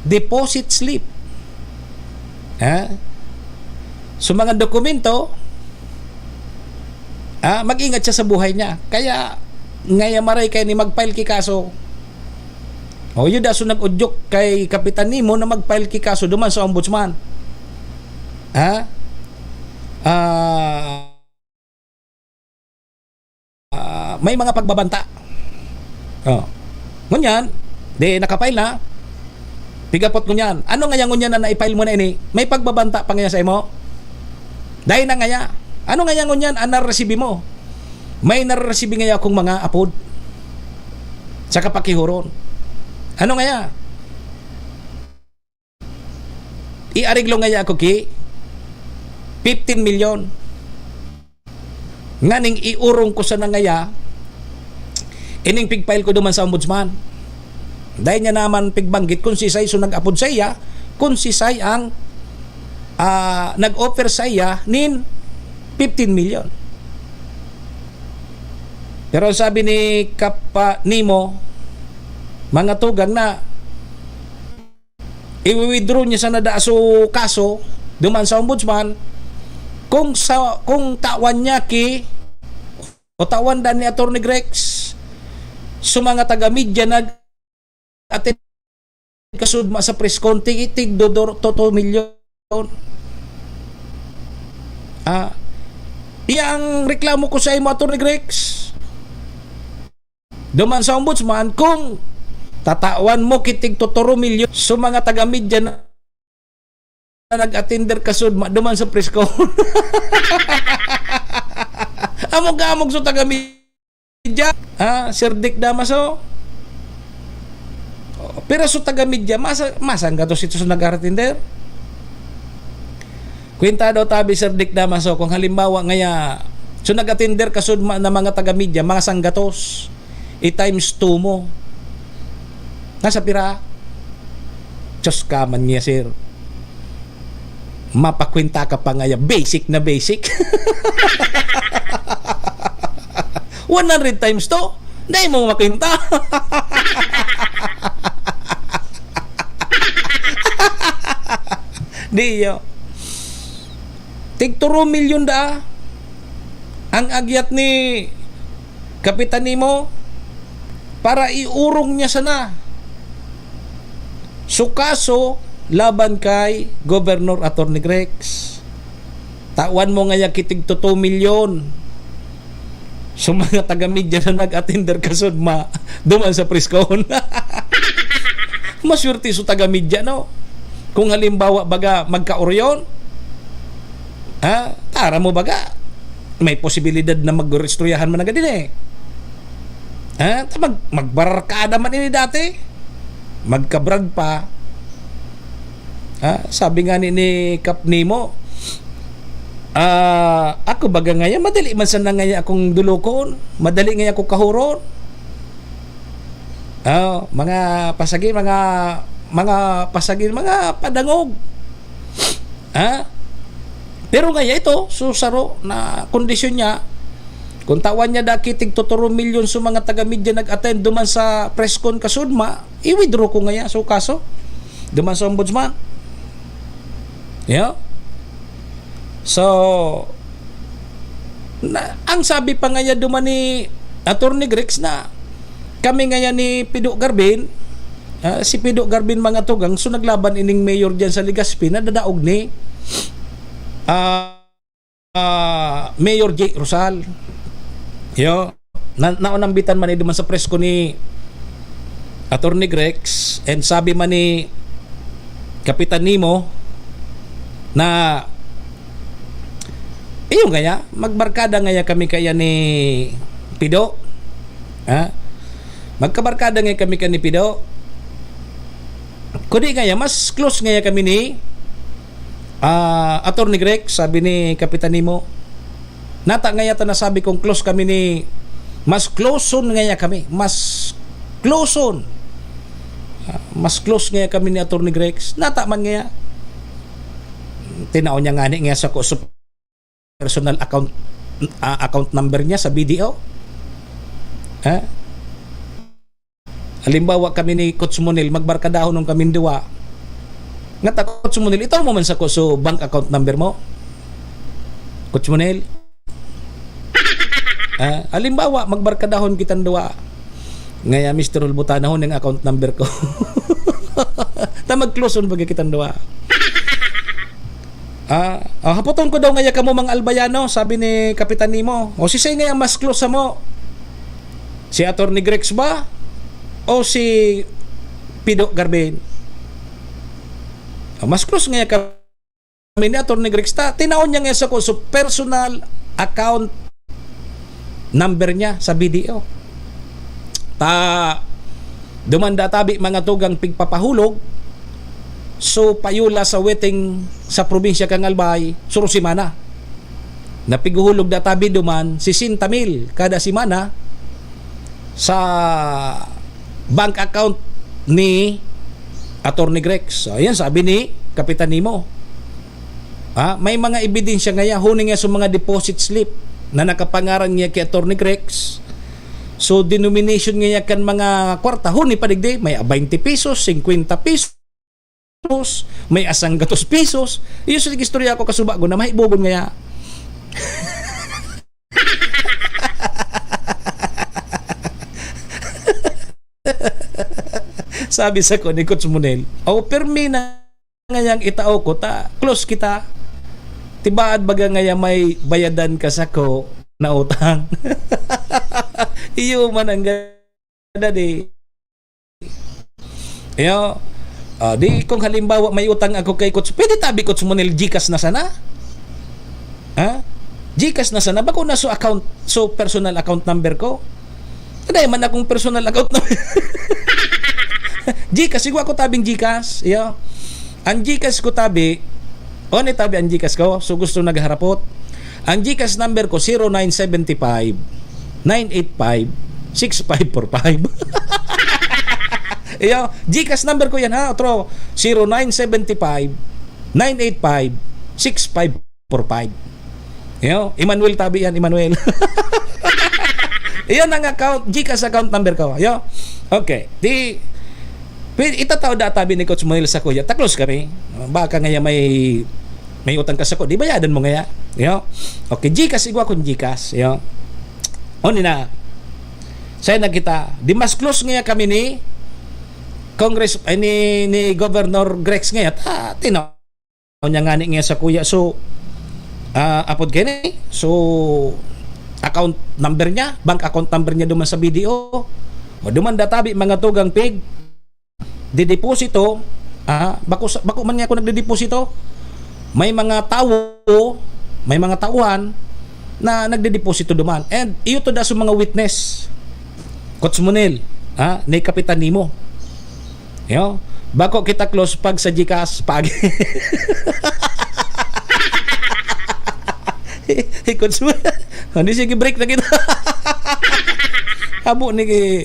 deposit slip. Sa mga dokumento, mag-ingat siya sa buhay niya. Kaya ngaya maray kay ni mag-file ki kaso. Yun daso nag-udyok kay Kapitan Nemo na mag-file ki kaso duman sa ombudsman. May mga pagbabanta. Ngunyan, di nakapile na. Pigapot ngunyan. Ano nga ngunyan na na-file mo na ini? May pagbabanta pa nga sa imo? Dahil na nga ano nga ngunyan ang naresibi mo? may nararesibi ngaya akong mga apod sa kapakihuron. Ano ngaya? Iariglo ngaya ako ki 15 million. Nganing iurong ko sa nangaya ining pigfile ko duman sa ombudsman. Dahil niya naman pigbanggit kung si Say so nag-apod sa iya, kung si Say ang nag-offer sa iya nin 15 million. Pero sabi ni Kapa Nimo, mga tugang na i-withdraw niya sa nadaaso kaso duman sa ombudsman kung tawan niya o tawan dan ni Atty. Grex so mga taga-media nag-attend kasudma sa press con tig 2 million. Iyang reklamo ko sa imo Atty. Grex duman sa ombudsman kung tatawan mo kitig 2 million so mga taga-media na nag-attender kasudma duman sa press con. Amog so taga-media. Sir Dick Damaso. Pero so taga-media, masang gatos ito sa nag-attender. Kwenta daw tabi Sir Dick Damaso kung halimbawa ngaya so nag-attender kasudma na mga taga-media, mga sanggatos. I-times 2 mo. Nasa pira. Diyos ka man niya, sir. Mapakwenta ka pa ngaya. Basic na basic. 100 times to. Dahil mo makwenta. Diyo. Tig 2 million da. Ang agyat ni Kapitan Nimo para iurong niya sana. So kaso laban kay Governor Atty. Grex. Tawan mo nga kitig 2 million. So mga taga-media na nag-attender kasudma duman sa press con. Maswerte so taga-media no. Kung halimbawa baga magkaoryon, tara mo baga may posibilidad na magrestoryahan man agad din eh. Magbarkada man ini dati. Magkabrag pa. Sabi nga ni Kap Nimo, ako baga ngaya madali man sana ngaya akong dulokon, madali ngaya ako kahuron. Mga pasagin, mga pasagin, mga padangog. Pero ngaya ito susaro na kondisyon niya. Kung tawan niya dakitig 2 million so mga taga-media nag-attend duman sa press con kasudma, i-withdraw ko ngaya so kaso duman sa ombudsman. Yeah. So ang sabi pa ngaya duman ni Atty. Grex na kami ngaya ni Pido Garbin, si Pido Garbin mga tugang so naglaban ining mayor diyan sa Legazpi na dadaog ni Mayor J. Rosal. Yo, naunambitan man duman sa press ko ni Atty. Grex and sabi man ni Kapitan Nimo na iyo ngaya magbarkada ngaya kami kaya ni Pido. Magkabarkada ngaya kami kani Pido. Kundi ngaya mas close ngaya kami ni Atty. Grex, sabi ni Kapitan Nimo. Nata ngaya ta nasabi kong close kami ni mas close-on ngaya kami. Mas close-on. Mas close ngaya kami ni Atty. Grex. Nata man ngaya. Tinaon niya nga ni ngaya sa personal account number niya sa BDO. Halimbawa kami ni Coach Monel magbarkadahon ng kami duwa. Nga ta Coach Monel, ito mo man sa ko so bank account number mo. Coach Monel. Halimbawa magbarkadahon kitang duwa. Ngaya Mr. Hulbutanahon ng account number ko. Ta mag-close on bagay kitang duwa. Hapoton ko daw ngaya kamo mga albayano, sabi ni Kapitan Nimo. O si Say ngaya mas close sa mo. Si Atty. Grex ba? O si Pido Garbin? Mas close ngaya kami ni Atty. Grex ta. Tinaon niya ngaya sa ko so personal account number niya sa BDO. Dumanda tabi mga tugang pigpapahulog, so payula sa weting sa probinsya kang Albay, surusimana. Napiguhulog da tabi duman 60,000 kada simana sa bank account ni Attorney Grex. So, ayan, sabi ni Kapitan Nemo. May mga ebidensya nga huning nga sa mga deposit slip na nakapangaran niya kay Attorney Grex. So, denomination nga kan mga kwarta, huni padigdi, may 20 pesos, 50 pesos, may asang 200 pesos. Iyo sa istorya ko kasuba ko na mahibubon nga. Sabi sa ko ni Coach Monel, permi na ngayang itao ko, close kita. Tibaad baga ngaya may bayadan ka sa ko na utang. Iyo man ang ganda di. Iyo, di kung halimbawa may utang ako kay Coach, pwede tabi Coach Monel, GCash na sana? GCash na sana? Bako na so account, so personal account number ko? Taday man akong personal account number. GCash, sigwa ko tabing GCash. Iyo. Ang GCash ko tabi, ni tabi ang GCash ko, so gusto nagharapot. Ang GCash number ko 0975-985-6545. Iyo, GCash number ko yan ha, otro 0975-985-6545. Iyo, Emmanuel tabi yan, Emmanuel. Iyon ang account, GCash account number ko. Iyo. Okay, itataw databi ni Coach Monel sa kuya, taklos kami. Baka ngaya may utang ka sa ko, di bayadan mo ngaya. Yo. Okay, GCash igwa kun GCash. Yo. Oni na. Saya na kita. Di mas close ngaya kami ni ni Governor Grex ngaya. Tinaw niya ngani ngaya sa kuya. So apod kini. So account number niya, bank account number niya duman sa BDO. O duman databi mga tugang pig. Dideposito, bako man niya ako nagdedeposito. May mga tauhan na nagdedeposito duman. And iyo to da sa mga witness. Coach Monel, ni Kapitan Nemo. Yo, bako kita close pag sa GCash pag. Coach Monel, hindi sige break na kita. Abo ni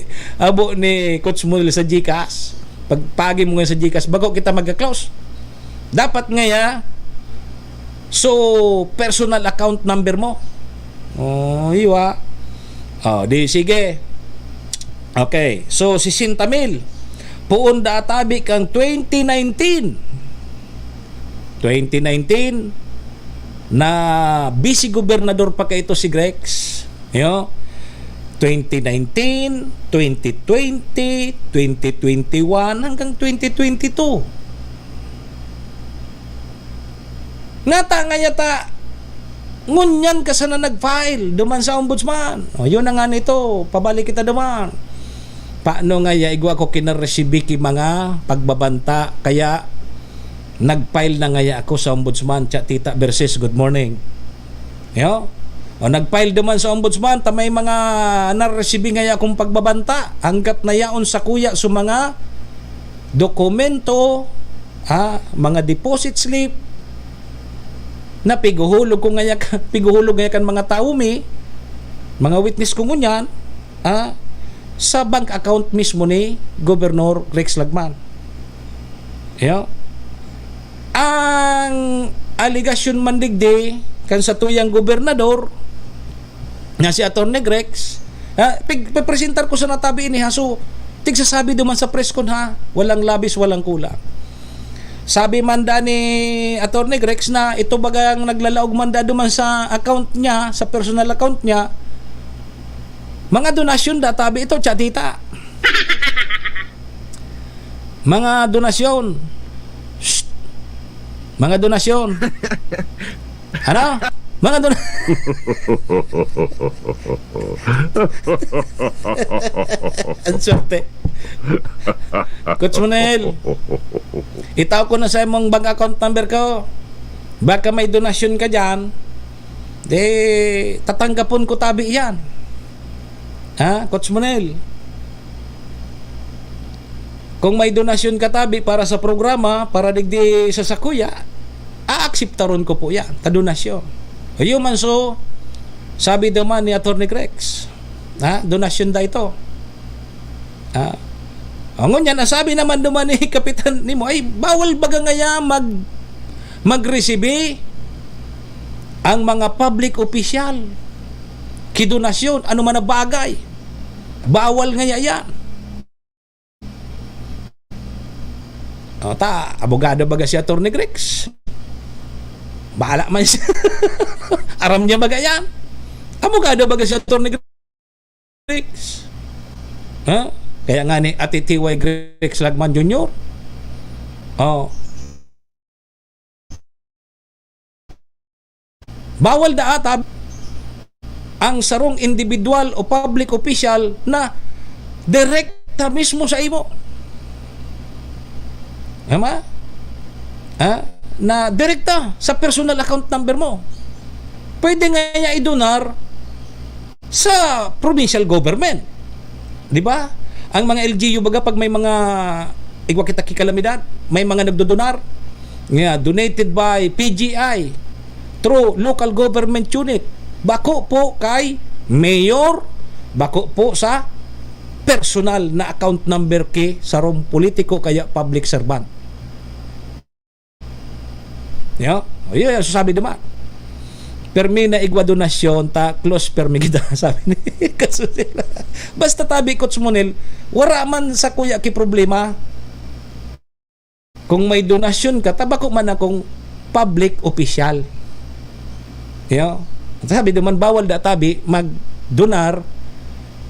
Coach Monel sa GCash. Pagpagi mo nga sa GCash bago kita magka-close. Dapat ngaya so personal account number mo. Iwa. Di sige. Okay, so 60,000. Puon da tabi kang 2019 na vice gobernador pa kay ito si Grex. Yo. 2019, 2020, 2021 hanggang 2022. Ngata nga yata ngunyan ka sana nag-file duman sa ombudsman. Yun na nga nito, pabalik kita duman. Paano nga ya igwa ko kinaresibi ki mga pagbabanta kaya nag-file na nga ya ako sa ombudsman. Tita versus good morning. Yo. Nag-file duman sa ombudsman, may mga naresibing nga akong pagbabanta hanggat na yaon sa kuya sa mga dokumento, mga deposit slip na piguhulog kan mga taumi, mga witness ko ngunyan, sa bank account mismo ni Governor Rex Lagman. Ang allegation man digdi kan sa tuyang gobernador nga si Attorney Grex, presentar ko sa natabi ini so tigsasabi duman sa press con walang labis walang kulang. Sabi manda ni Attorney Grex na ito bagang naglalaog manda duman sa account niya, sa personal account niya, mga donasyon databi ito chatita. Mga donasyon. Shh. Mga donasyon. Ano? Mga ang swerte. Coach Monel, itaw ko na sa imong bank account number ko. Baka may donasyon ka dyan, tatanggapon ko tabi yan. Coach Monel? Kung may donasyon katabi para sa programa, para digdi sa sakuya, aakseptaron ko po yan, donasyon. Ayun man so, sabi naman ni Atty. Grex, donasyon da ito. Ang yan, sabi naman ni Kapitan Nemo, ay bawal baga ngaya magresibe ang mga public official kidonasyon, ano man na bagay. Bawal ngaya yan. Abogado baga si Atty. Grex. Bahala man siya. Aram niya baga yan. Abogado baga si Atty. Grex. Kaya nga ni Ate T.Y. Grex Lagman Jr. Bawal da ata ang sarong individual o public official na direkta mismo sa imo. Na direkta sa personal account number mo. Pwede nga niya idonar sa provincial government. Di ba? Ang mga LGU baga pag may mga igwa kita kikalamidad, may mga nagdodonar, donated by PGI through local government unit. Bako po kay mayor, bako po sa personal na account number kay sarong politiko kaya public servant. Ayun, sabi naman. Permi na igwa donasyon, ta close permi kita, sabi ni Kasusila. Basta tabi, Coach Monel, wala man sa kuya ki problema. Kung may donasyon ka, tabako man akong public official. Sabi naman, bawal da tabi mag-donar,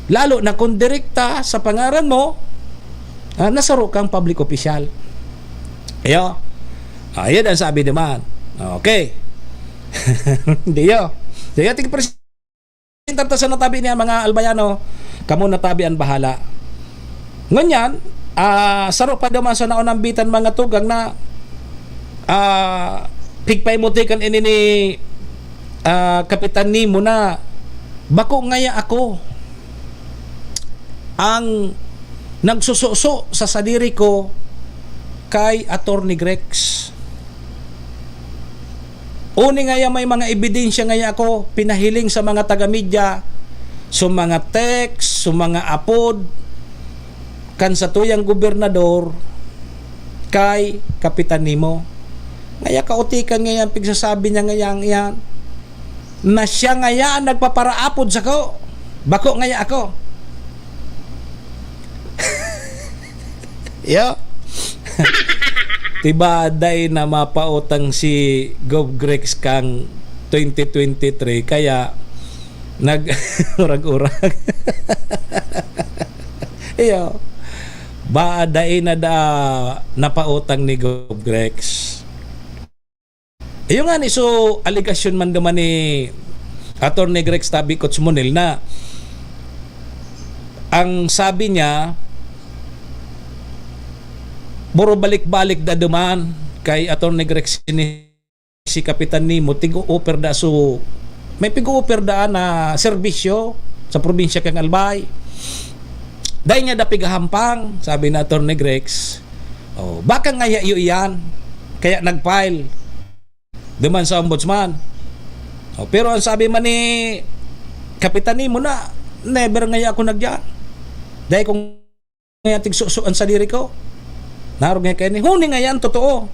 lalo na kung direkta sa pangaran mo, nasaro kang public official. Ayan ang sabi naman. Okay. Hindi yun. Kaya tingin sa natabi niya mga albayano, kamo natabi ang bahala. Ngunyan, saro pa naman sa naunambitan mga tugang na pigpay mo tikan ini Kapitan Nemo na bako ngaya ako ang nagsususo sa sadiri ko kay Atty. Grex. Uni ngaya may mga ebidensya ngaya ako pinahiling sa mga taga-media, sa mga text, sa mga apod kan sa tuyang gobernador kay Kapitan Nemo. Ngaya kautikan ngayon pigsasabi niya ngayang yan na siya ngaya nagpaparaapod sa ko. Bako ngaya ako. Tibaday na mapautang si Gov Grex kang 2023 kaya nag-urag-urag. Baday na da napautang ni Gov Grex. Yung nga ni so aligasyon man naman ni Atty. Grex tabi Coach Monel na ang sabi niya buro balik-balik da duman kay Atty. Grex si Kapitan Nemo tigo-offer da so may pigo-offer da na serbisyo sa probinsya kang Albay. Dahil niya da pigahampang, sabi na Atty. Grex. Baka nga iyan kaya nag-file duman sa ombudsman. Pero ang sabi man ni Kapitan Nemo na never nga ako nagyan. Dahil kung nga tigsusuan sa diri ko, narog nga kayo ni huni nga yan, totoo.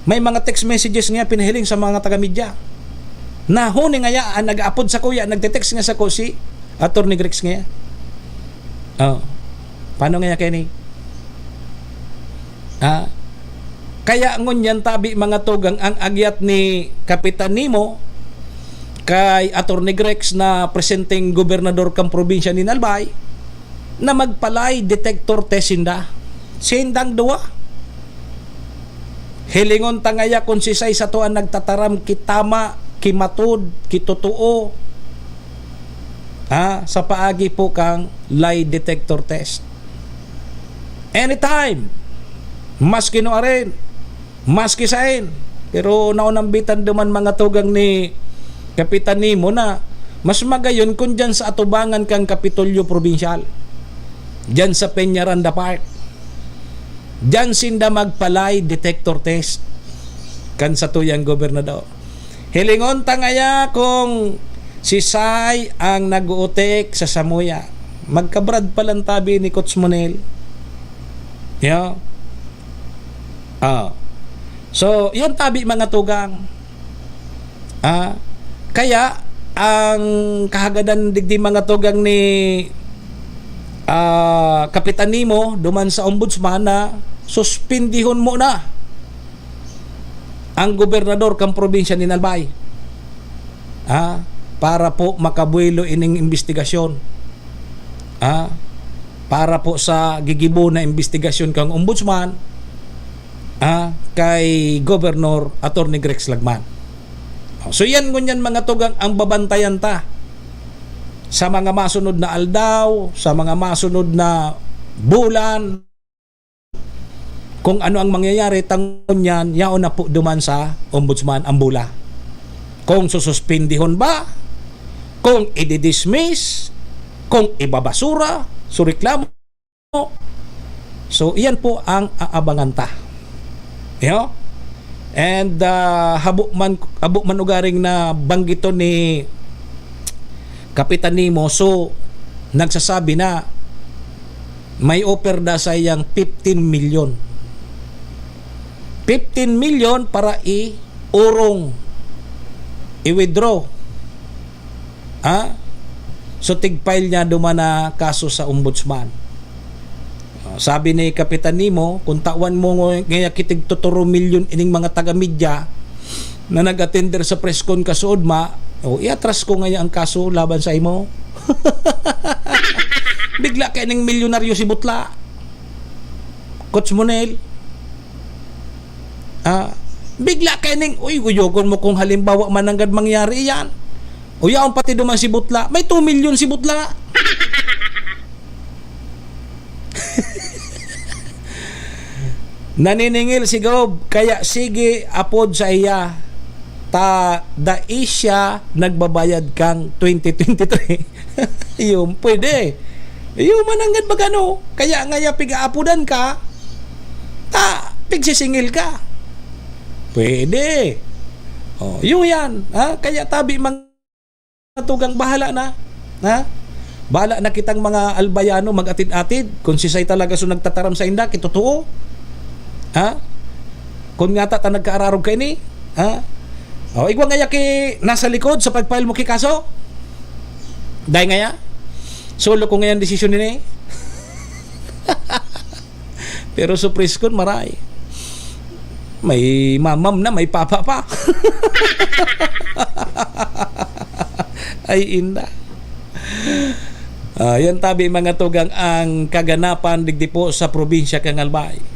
May mga text messages nga pinahiling sa mga taga-media na huni nga yan, nag-upload sa kuya, nagte-text nga sa ko si Atty. Grex nga yan. Paano nga kayo ni? Kaya ngunyan tabi mga tugang ang agyat ni Kapitan Nemo kay Atty. Grex na presenting gobernador kang probinsya ni Albay na magpalay detector test sindang duwa. Hilingon tangaya kung si say sa tuan nagtataram kitama, kimatud, kitutuo. Sa paagi po kang lie detector test. Anytime. Maski no arin. Maski sain. Pero naunambitan duman mga tugang ni Kapitan Nemo na Mas magayon kung dyan sa atubangan kang Kapitolyo Provincial. Dyan sa Peñaranda Park. Dyan sinda magpalay detector test. Kan sa tuyang gobernador. Hilingon tangaya kung si Sai ang nag-uutek sa Samuya. Magkabrad palang tabi ni Coach Monel. Yeah. So, yun tabi mga tugang. Kaya ang kahagadan digdi mga tugang ni Kapitan Nemo duman sa ombudsman na suspindihon mo na ang gobernador kang probinsya ni Albay para po makabuelo ining investigasyon para po sa gigibo na investigasyon kang ombudsman kay Governor Atty. Grex Lagman. So yan ngunyan mga tugang ang babantayan ta sa mga masunod na aldaw, sa mga masunod na bulan, kung ano ang mangyayari tangon yan, yaon na po duman sa ombudsman ang bula. Kung sususpindihon ba, kung i-dismiss, kung ibabasura, sureklamo. So yan po ang aabangan ta. And habo man ugaring na banggito ni Kapitan Nemo, so nagsasabi na may offer na sayang 15 million. 15 million para i-withdraw. So tig-file niya duman na kaso sa ombudsman. Sabi ni Kapitan Nemo, kung tawan mo ngaya kitig 2 milyon ining mga taga-media na nag-attender sa press con kasuod iatras ko ngaya ang kaso laban sa imo. Bigla kay ning milyonaryo si Butla. Coach Monel. Bigla kay ning uyogon mo kung halimbawa mananggad mangyari yan. Uyaon pati duman si Butla. May 2 milyon si Butla. Naniningil si Gob, kaya sige apod sa iya dai siya nagbabayad kang 2023. Yung pwede. Yung mananggad magano, kaya ngaya piga-apudan ka, pigsisingil ka. Pwede. Yung yan, kaya tabi mga tugang bahala na. Bahala na kitang mga albayano mag-atid-atid kung si Say talaga so nagtataram sa inda, kitotoo. Kung nga ta nagkaararog kay ni, igwa ngaya ki nasa likod sa pagfile mo ki kaso. Dahil ngaya solo ko ngayon desisyon ni. Pero surprise ko maray. May mamam na, may papa pa. Ay inda. Yan tabi mga tugang ang kaganapan digdi po sa probinsya kang Albay.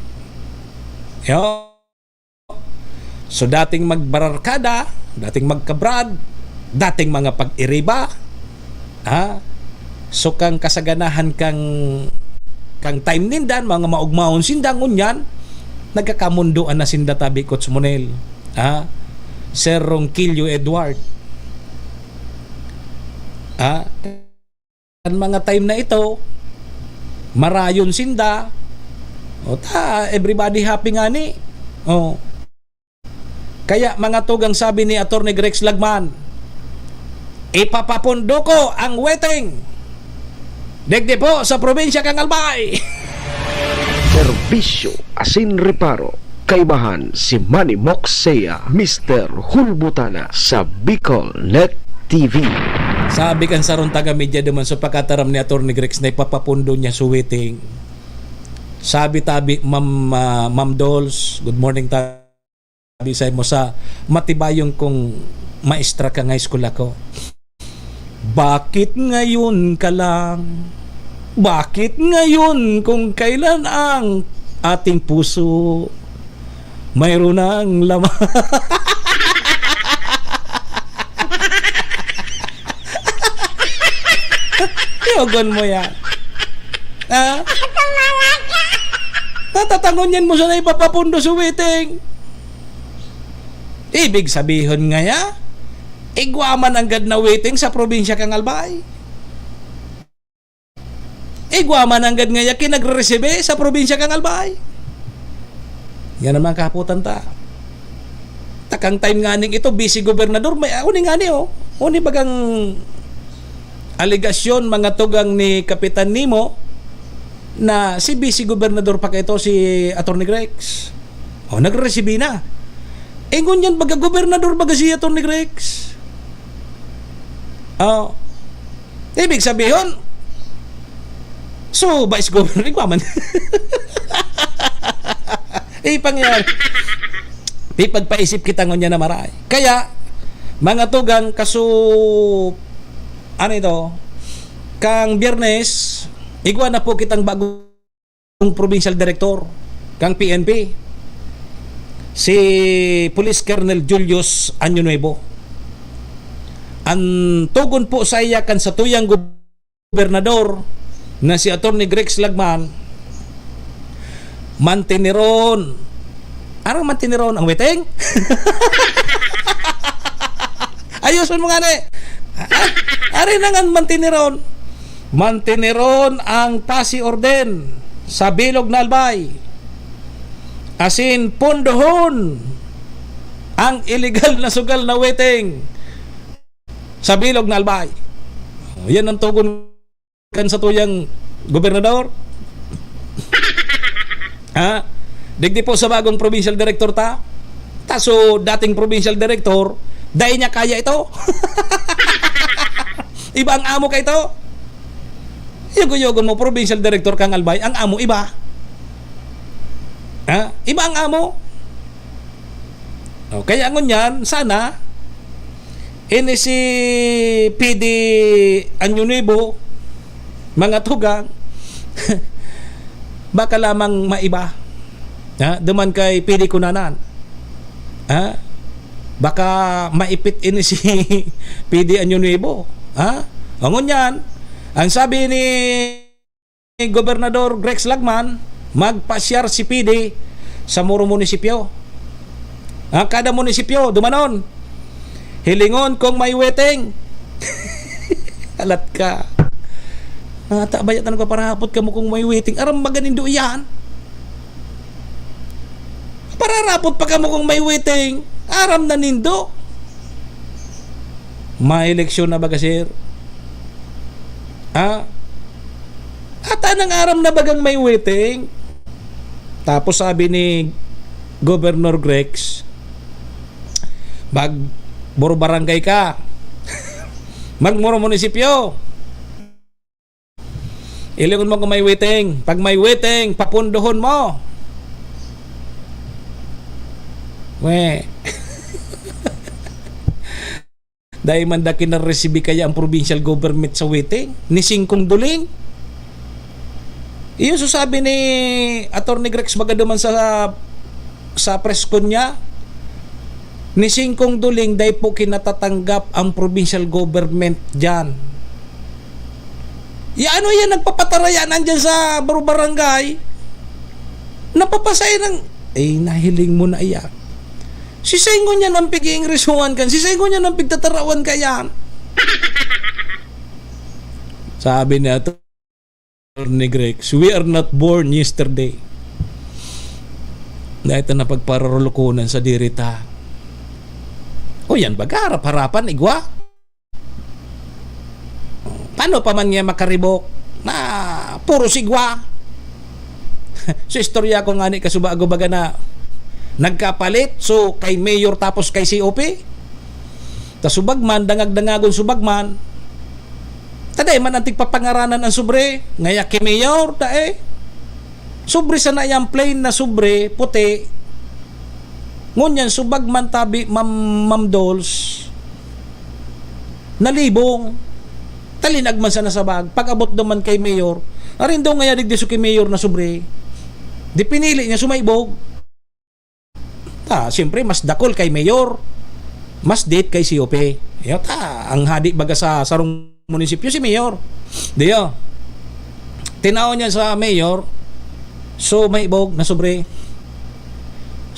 So dating magbararkada, dating magkabrad, dating mga pag-iriba, so kang kasaganahan kang time nindan, mga maugmaon sindangon yan, nagkakamunduan na sinda tabi Coach Monel. Sir Ronquillo Edward. Ang mga time na ito, marayon sinda, everybody happy nga ni. Kaya mga tugang sabi ni Atty. Grex Lagman, ipapapundo ko ang waiting digdi po sa probinsya kang Albay. Serbisyo asin reparo kaibahan si Manny Moxea, Mr. Hulbutana sa Bicol Net TV. Sabi kan saron taga media duman sa pakataram ni Atty. Grex na ipapapundo niya sa waiting. Sabi tabi Ma'am Dolls, good morning tabi sa mo sa matibayong kong maestra ka ng high school ako. Bakit ngayon ka lang? Bakit ngayon kung kailan ang ating puso mayroon ng laman? Yogon mo yan. Tatatangon yan mo sa na ipapapundo sa waiting. Ibig sabihin nga ya, Igwaman ang gad na waiting sa probinsya kang Albay. Igwaman ang gad nga kinagre-resibe sa probinsya kang Albay. Yan naman kaputan ta. Takang time nga ning ito, busy gobernador, may uni nga ni uni bagang aligasyon mga tugang ni Kapitan Nemo na si busy gobernador pa ito si Atty. Grex. Nagre-resibe na. Ngun yan baga gobernador baga si Atty. Grex. Ibig sabihin, so, vice governor, igwaman. Pangyari. Pagpaisip kita ngunya na maray. Kaya, mga tugang kaso, ano ito, kang Biyernes, igwa na po kitang bagong provincial director, kang PNP, si Police Colonel Julius Año Nuevo. Ang tugon po sa iyakan sa tuyang gobernador na si Atty. Grex Lagman, mantiniron. Anong mantiniron? Ang weteng? Ayusun mo nga na Ari na nga mantiniron. Mantiniron ang pasi orden sa bilog na Albay. Asin pondohon ang illegal na sugal na weteng sa bilog na Albay. Yan ang tugon kan sa tuyang gobernador. Digdi po sa bagong provincial director ta. Taso dating provincial director, dahil niya kaya ito. Iba ang amo ka ito. Yugo-yugon mo provincial director kang Albay, ang amo iba. Iba ang amo. Kaya ngunyan, sana ini si PD Año Nuevo, mga tugang, baka lamang maiba. Duman kay PD Kunanan. Baka maipit ini si PD Año Nuevo. Angon yan, ang sabi ni Gobernador Grex Lagman, magpasyar si PD sa muro munisipyo. Kada munisipyo, dumanon. Hilingon kung may weteng. Alat ka. Bayat na nagpaparahapot ka mo kung may weteng. Aram maganindu yan. Pararapot pa ka mo kung may weteng. Aram na nindo. May eleksyon na baga, sir? Ata nang aram na bagang may weteng. Tapos sabi ni Governor Grex, buro barangay ka, magmuro munisipyo, ilingon mo kung may waiting. Pag may waiting, papundohon mo. Dahil man da kinaresibi kaya ang provincial government sa waiting ni Singkong Duling. Iyon sabi ni Atty. Grex magaduman sa press con niya, ni Singkong Duling dahil po kinatatanggap ang provincial government dyan. Ano yan, nagpapataraya nandyan sa barangay, napapasay ng nahiling mo na iyan. Si Singkong yan ang pig-iingresuhan kan, si Singkong yan ang pigtatarawan ka yan. Sabi ni Atty. Grex, we are not born yesterday. Na ito na pagpararulukunan sa dirita. Yan baga, harap-harapan, igwa. Paano pa man niya makaribok na puro sigwa? Sa istorya ko nga ni kasubago baga na nagkapalit, so kay mayor tapos kay COP. Ta subagman, dangag-dangagon subagman. Taday man antik papangaranan ang sobre, ngaya kay mayor, sobre sa na yung plain na sobre, puti. Ngunyan, subagman tabi, Ma'am Dolls, nalibong, talinagman sa nasabag, pag-abot naman kay mayor, arin daw ngaya digdiso kay mayor na sobre, di pinili niya sumaibog. Siyempre, mas dakol kay mayor, mas date kay COP. Ang hadi baga sa sarong munisipyo si mayor. Diyo, tinao niya sa mayor, so maibog na sobre.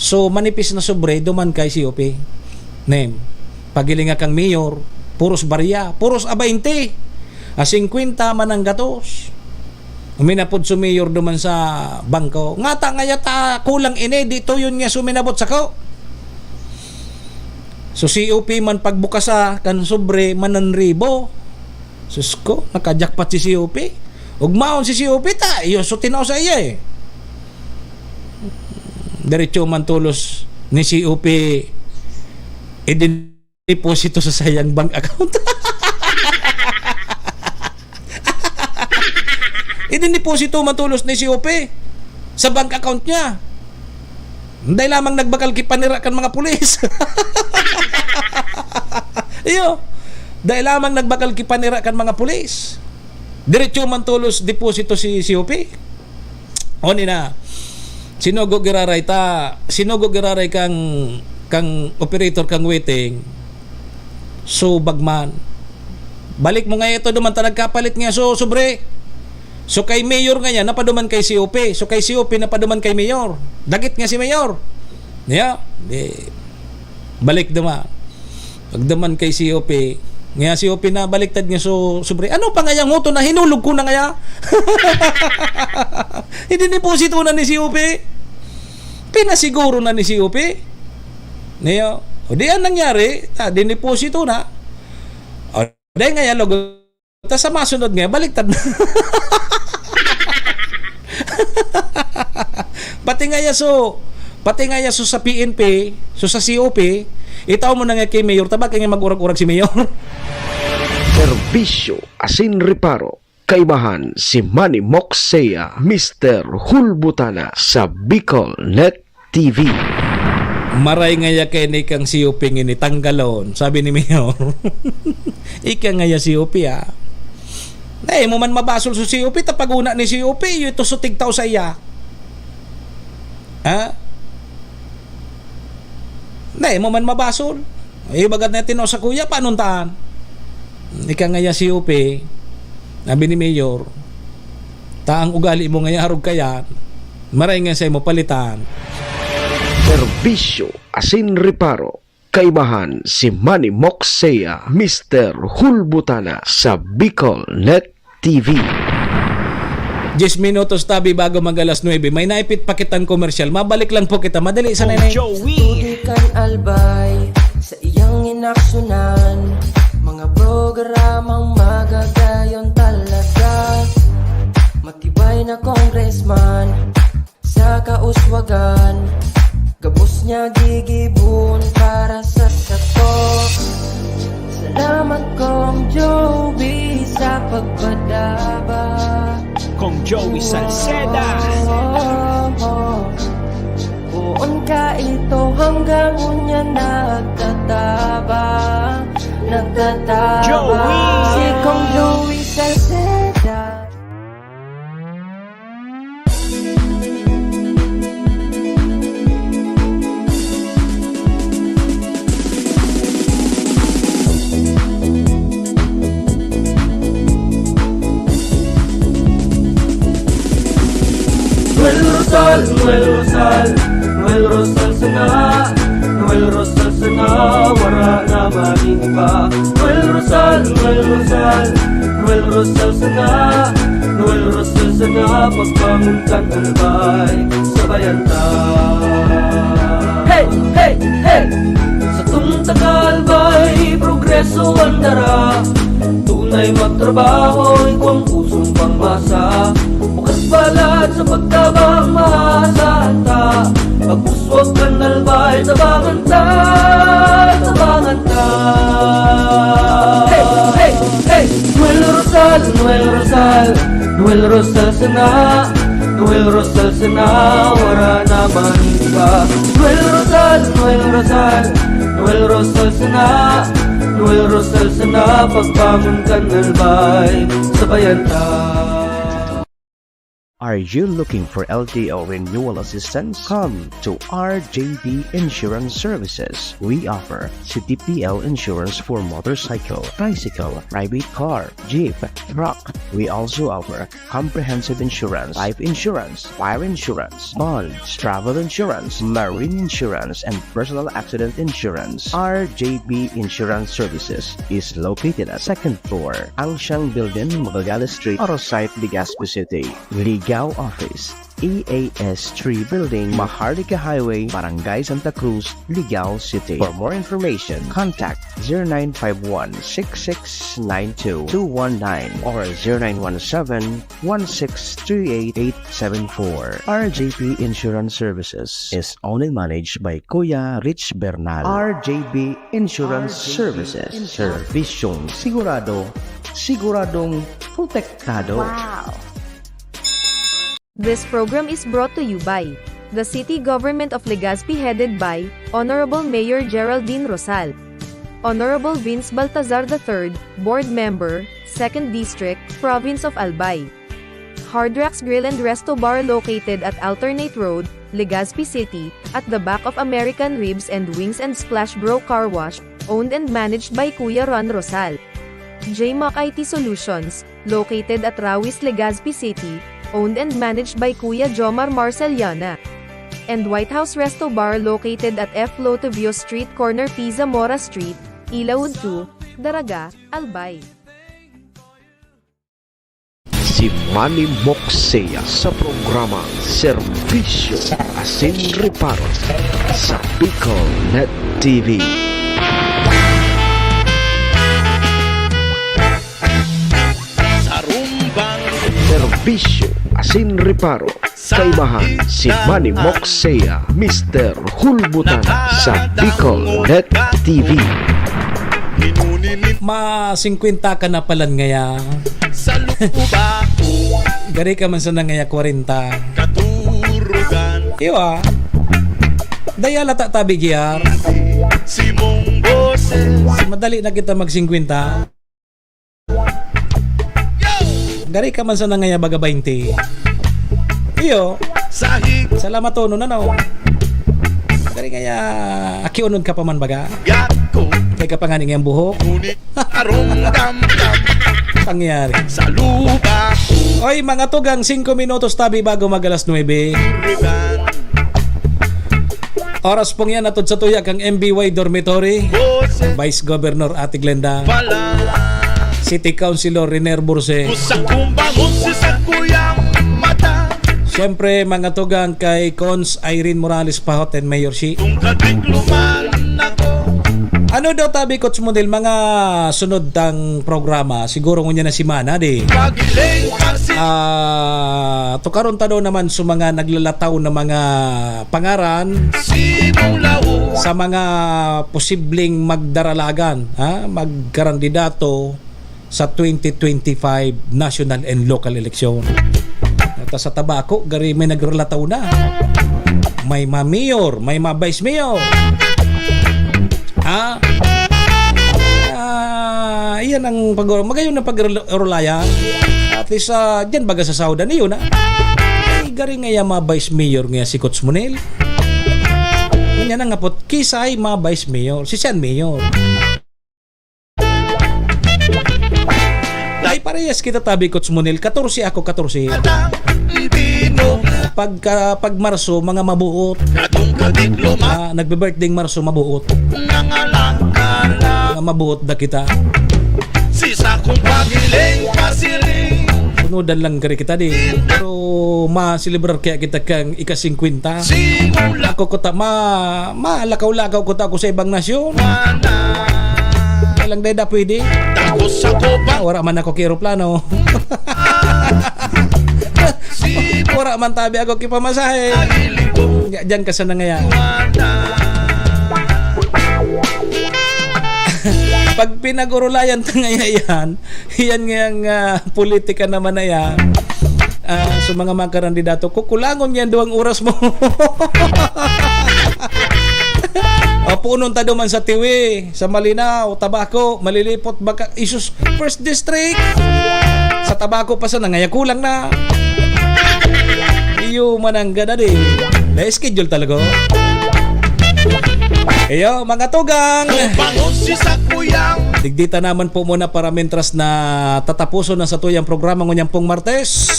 So manipis na sobre duman kay COP. Name. pagilinga kang mayor, puros barya, puros a 20, a 50 man ang gatos. Uminapod sa mayor duman sa bangko. Ngata nga yata kulang ini, dito yun nga suminabot sa ko. So COP man pagbukas kan sobre mananribo. Sus ko, nakajakpat si COP. Ugmaon si COP ta, iyo so tinaw sa iya eh. Diretso man tulos ni COP i-deposito sa sayang bank account. I-deposito man tulos ni COP sa bank account niya. Dahil lamang nagbakal kipanira kan mga pulis. Iyo, dahil lamang nagbakal kipanira kan mga pulis. Diretso man tulos deposito si COP. O na, sinugo giraray kang operator kang waiting. So bagman. Balik mo nga ito duman ta nagkapalit nga so sobre. So kay mayor nga yan, napaduman kay COP. So kay COP napaduman kay mayor. Dagit nga si mayor. Yeah. Balik dama. Pagdaman kay COP, nga COP na baliktad nga so sobre. Ano pa nga yung moto na hinulog ko na nga? Hindi deposito na ni COP. Pinasiguro na ni COP. Niyo, o di ang nangyari, dineposito na. O di nga yan logo. Tas sa masunod nga, baliktad na. Pati nga yaso sa PNP, so sa COP, itaw mo na nga kay Mayor, tabak nga mag-urag-urag si Mayor. Serbisyo asin reparo. Kaibahan si Manny Moxea, Mr. Hulbutana sa Bicol Net TV. Maray nga ya kay ni kang COP ngini tanggalon, sabi ni Mayor. Ika nga ya COP Nay mo man mabasol sa COP tapaguna ni COP yu ito sutig tao sa iya. Nay mo man mabasol. Ay bagat natin sa kuya panuntaan. Ika nga ya COP. Sabi ni Mayor, taang ugali mo nga harog kaya, maray nga sa mo palitan. Serbisyo asin reparo. Kaibahan si Manny Moxea, Mr. Hulbutana sa Bicol Net TV. 10 minutos tabi bago mag alas 9. May naipit pa kitang komersyal. Mabalik lang po kita. Madali sa nanay. Tudikan albay sa iyang inaksyonan, mga programang magagayon talaga. Matibay na congressman sa kauswagan, gabos niya gigibun para sa sato. Salamat Kong Joey sa pagpadaba. Kong Joey Salceda. Buon ka ito hanggang unya nagtataba. Joey! Si Kong Joey Salceda. Noel Rosal sana, wala na maniba. Noel Rosal sana, pagbangon kang albay, sabayan ta. Hey, hey, hey! Sa tumtakalbay, progreso ang dara. Tunay magtrabaho, ikaw ang pusong pangmasa. Bukas balad sa pagtabang maasahan ta. Pagpuswag ka nalbay, tabangan ta, tabangan ta. Hey, hey, hey! Noel Rosal sana, wala na maniba. Noel Rosal sana, pagbangon ka nalbay, sabayan ta. Are you looking for LTO renewal assistance? Come to RJB Insurance Services. We offer CTPL insurance for motorcycle, tricycle, private car, jeep, truck. We also offer comprehensive insurance, life insurance, fire insurance, bonds, travel insurance, marine insurance, and personal accident insurance. RJB Insurance Services is located at 2nd floor, Angshang Building, Magallanes Street, Orosite, Legazpi City. Ligao Office, EAS 3 Building, Maharlika Highway, Barangay Santa Cruz, Ligao City. For more information, contact 0951-6692-219 or 0917-1638874. RJP Insurance Services is owned and managed by Kuya Rich Bernal. RJB Insurance Services. Servisyong sigurado, siguradong protektado. Wow! This program is brought to you by the City Government of Legazpi headed by Honorable Mayor Geraldine Rosal, Honorable Vince Baltazar III, Board Member, 2nd District, Province of Albay. Hard Rocks Grill and Resto Bar located at Alternate Road, Legazpi City, at the back of American Ribs and Wings and Splash Bro Car Wash, owned and managed by Kuya Ron Rosal. JMAC IT Solutions, located at Rawis, Legazpi City, owned and managed by Kuya Jomar Marceliana. And White House Resto Bar located at F. Lotovio Street Corner Pisa Mora Street, Ilaud 2, Daraga, Albay. Si Manny Moxea sa programa Serbisyo Asin Reparo sa Bicol Net TV. Serbisyo Asin Reparo, kaibahan si Manny Moxea, Mr. Hulbutana sa Bicol Net TV. Ma 50 ka na palan ngaya. Gari ka man sa nangaya 40. Iwa. Daya lata tabi giyar. Si madali na kita mag 50. Gari ka man sa nangaya baga 20. Iyo. Salamat tono na no. Gari kaya akiunod ka pa man baga. Kaya ka pa nga niyang buhok. Pangyari. Oy, mga tugang 5 minutos tabi bago mag alas 9. Oras pong yan atod sa tuyak ang MBY Dormitory. Vice Governor Ate Glenda, City Councilor Riner Burse. Siyempre mga tugang kay Cons Irene Morales Pahot and Mayor Shi. Ano daw tabi Coach Model mga sunod tang programa siguro ngunya na si Mana di. Tukaron ta daw naman sa mga naglalataw na mga pangaran sa mga posibleng magdaralagan, magkandidato sa 2025 national and local election. At sa tabako gari may nagrelataw na. May ma-mayor, may ma-vice mayor. Iyan ang magayon ng pagrulayan. At least dyan baga sa Saudan yun ay gari nga ma-vice mayor nga si Coach Monel. Kanya na nga po kisay ma-vice mayor si San Mayor. Ay parehas kita tabi Coach Monel 14 ako 14. Pag Marso mga mabuot. Nagbe-birthday Marso mabuot. Mga mabuot na kita. Sunudan lang kari kita di. Pero ma-celebrar kaya kita kang ika-50. Ako ko ta lakaw-lakaw ko ta ako sa ibang nasyon. Lang dahil pwede. Wala man ako kieroplano. Wala man tabi ako kipamasahe. Diyan ka sa nangaya. Pag pinag-urulayan tangaya yan ngayang politika naman na yan. So mga kandidato, kukulangon yan 2 oras mo. Punon ta man sa Tiwi, sa Malinaw, Tabako, malilipot baka isus first district. Sa Tabako pa sa nangaya kulang na. Ayo manangga na din. Na-schedule talaga. Ayo mga tugang. Digdita naman po muna para mentras na tatapuso na sa tuyang programa ngunyang pong Martes.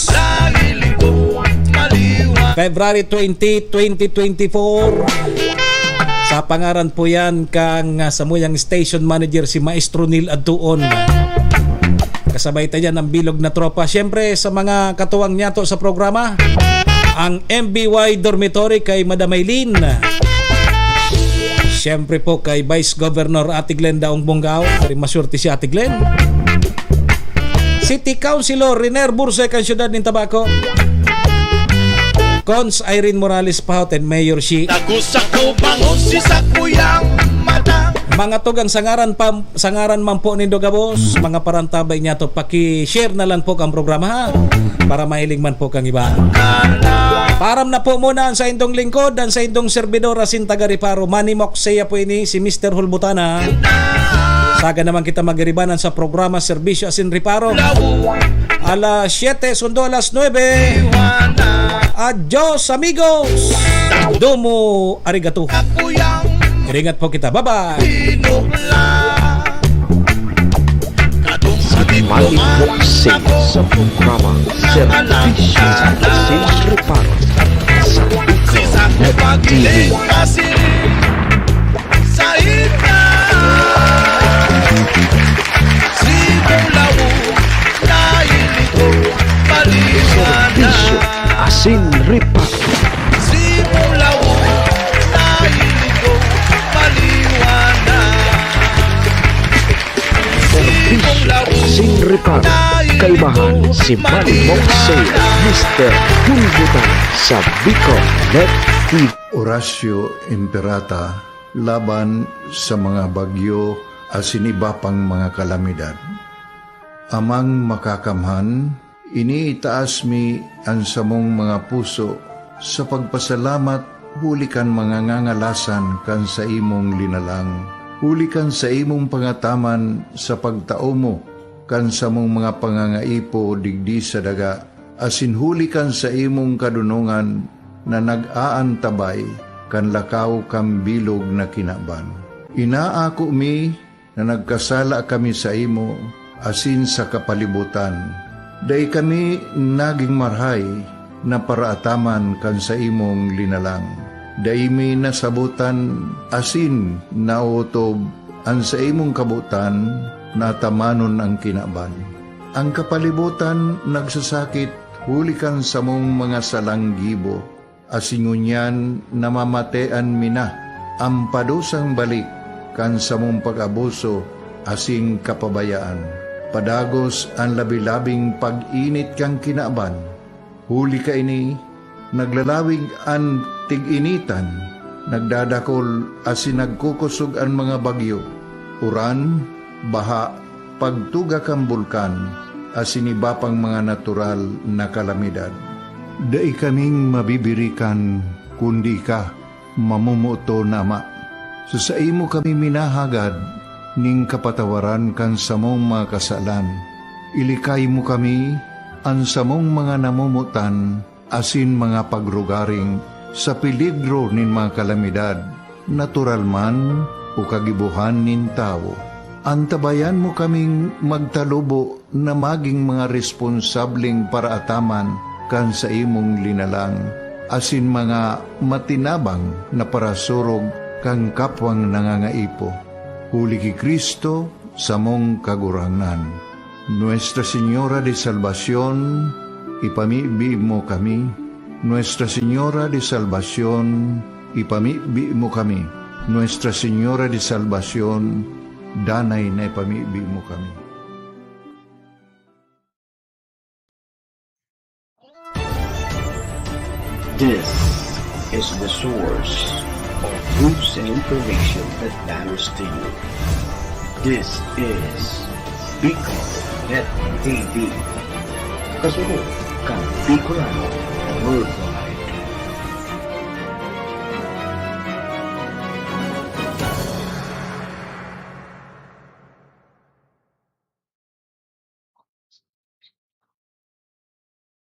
February 20, 2024. Sa pangaran po yan kang samuyang station manager si Maestro Neil Adtuon. Kasabay tayo ng bilog na tropa. Siyempre sa mga katuwang nyato sa programa, ang MBY Dormitory kay Madam Aylin. Siyempre po kay Vice Governor Ate Glenn Daong Bonggao. Pero masurti si Ate Glenn. City Councilor Riner Burse kang siyudad ng Tabaco. Cons Irene Morales Pahoten, Mayor si mga tugang sangaran man po ni Dogabos, mga parantabay niya to, paki-share na lang po ang programa ha, para mahiling man po kang iba. Param na po muna sa indong lingkod dan sa indong servidora sin taga-Riparo, Manny Moxea po ini si Mr. Hulbutana. Saga naman kita magiribanan sa programa Serbisyo Asin Riparo. Alas 7 sundo alas 9. Adios amigos. Domo arigato. Ingat po kita. Bye-bye. Manny Moxea sa programa Serbisyo Asin Riparo sa Bicol TV. Serbisyo Asin Riparo. Serbisyo Asin Riparo. Kaibahan si Manny Moxea, Mr. Hulbutan sa Bicol Net TV. Horacio Imperata laban sa mga bagyo asin iba pang mga kalamidad. Amang makakamhan, iniitaas mi ang samong mga puso sa pagpasalamat, hulikan mga ngangalasan kan sa imong linalang. Hulikan sa imong pangataman sa pagtao mo, kan sa mong mga pangangaipo digdi sa daga, asin hulikan sa imong kadunungan na nag-aantabay, kan lakaw kam bilog na kinaban. Inaako mi na nagkasala kami sa imo, asin sa kapalibutan. Day kami naging marhay na paraataman kan sa imong linalang. Day mi nasabutan asin nautob ang sa imong kabutan na tamanon ang kinaban. Ang kapalibutan nagsasakit hulikan sa mong mga salanggibo, asin ngunyan namamatean mina ang padusang balik kan sa mong pag-abuso asing kapabayaan. Padagos ang labi-labing pag-init kang kinaban. Huli ka ini, naglalawig ang tig-initan, nagdadakol asin nagkukusog ang mga bagyo. Uran, baha, pagtuga kang bulkan, asin iba pang mga natural na kalamidad. Dai kaming mabibirikan, kundi ka, mamumuto nama. Sa imo kami minahagad, ning kapatawaran kan samong mga kasalan. Ilikay mo kami, ang samong mga namumutan, asin mga pagrugaring, sa peligro nin mga kalamidad, natural man o kagibuhan nin tao. Antabayan mo kaming magtalubo na maging mga responsableng paraataman kan sa imong linalang, asin mga matinabang na parasurog kang kapwang nangangaipo. Huli ki Kristo sa mong kagurangan. Nuestra Señora de Salvación, ipamibi mo kami. Nuestra Señora de Salvación, ipamibi mo kami. Nuestra Señora de Salvación, danay na ipamibi mo kami. This is the source of news and information that matters to you. This is Bicol Net TV. Kasunod kang Bicolano, Word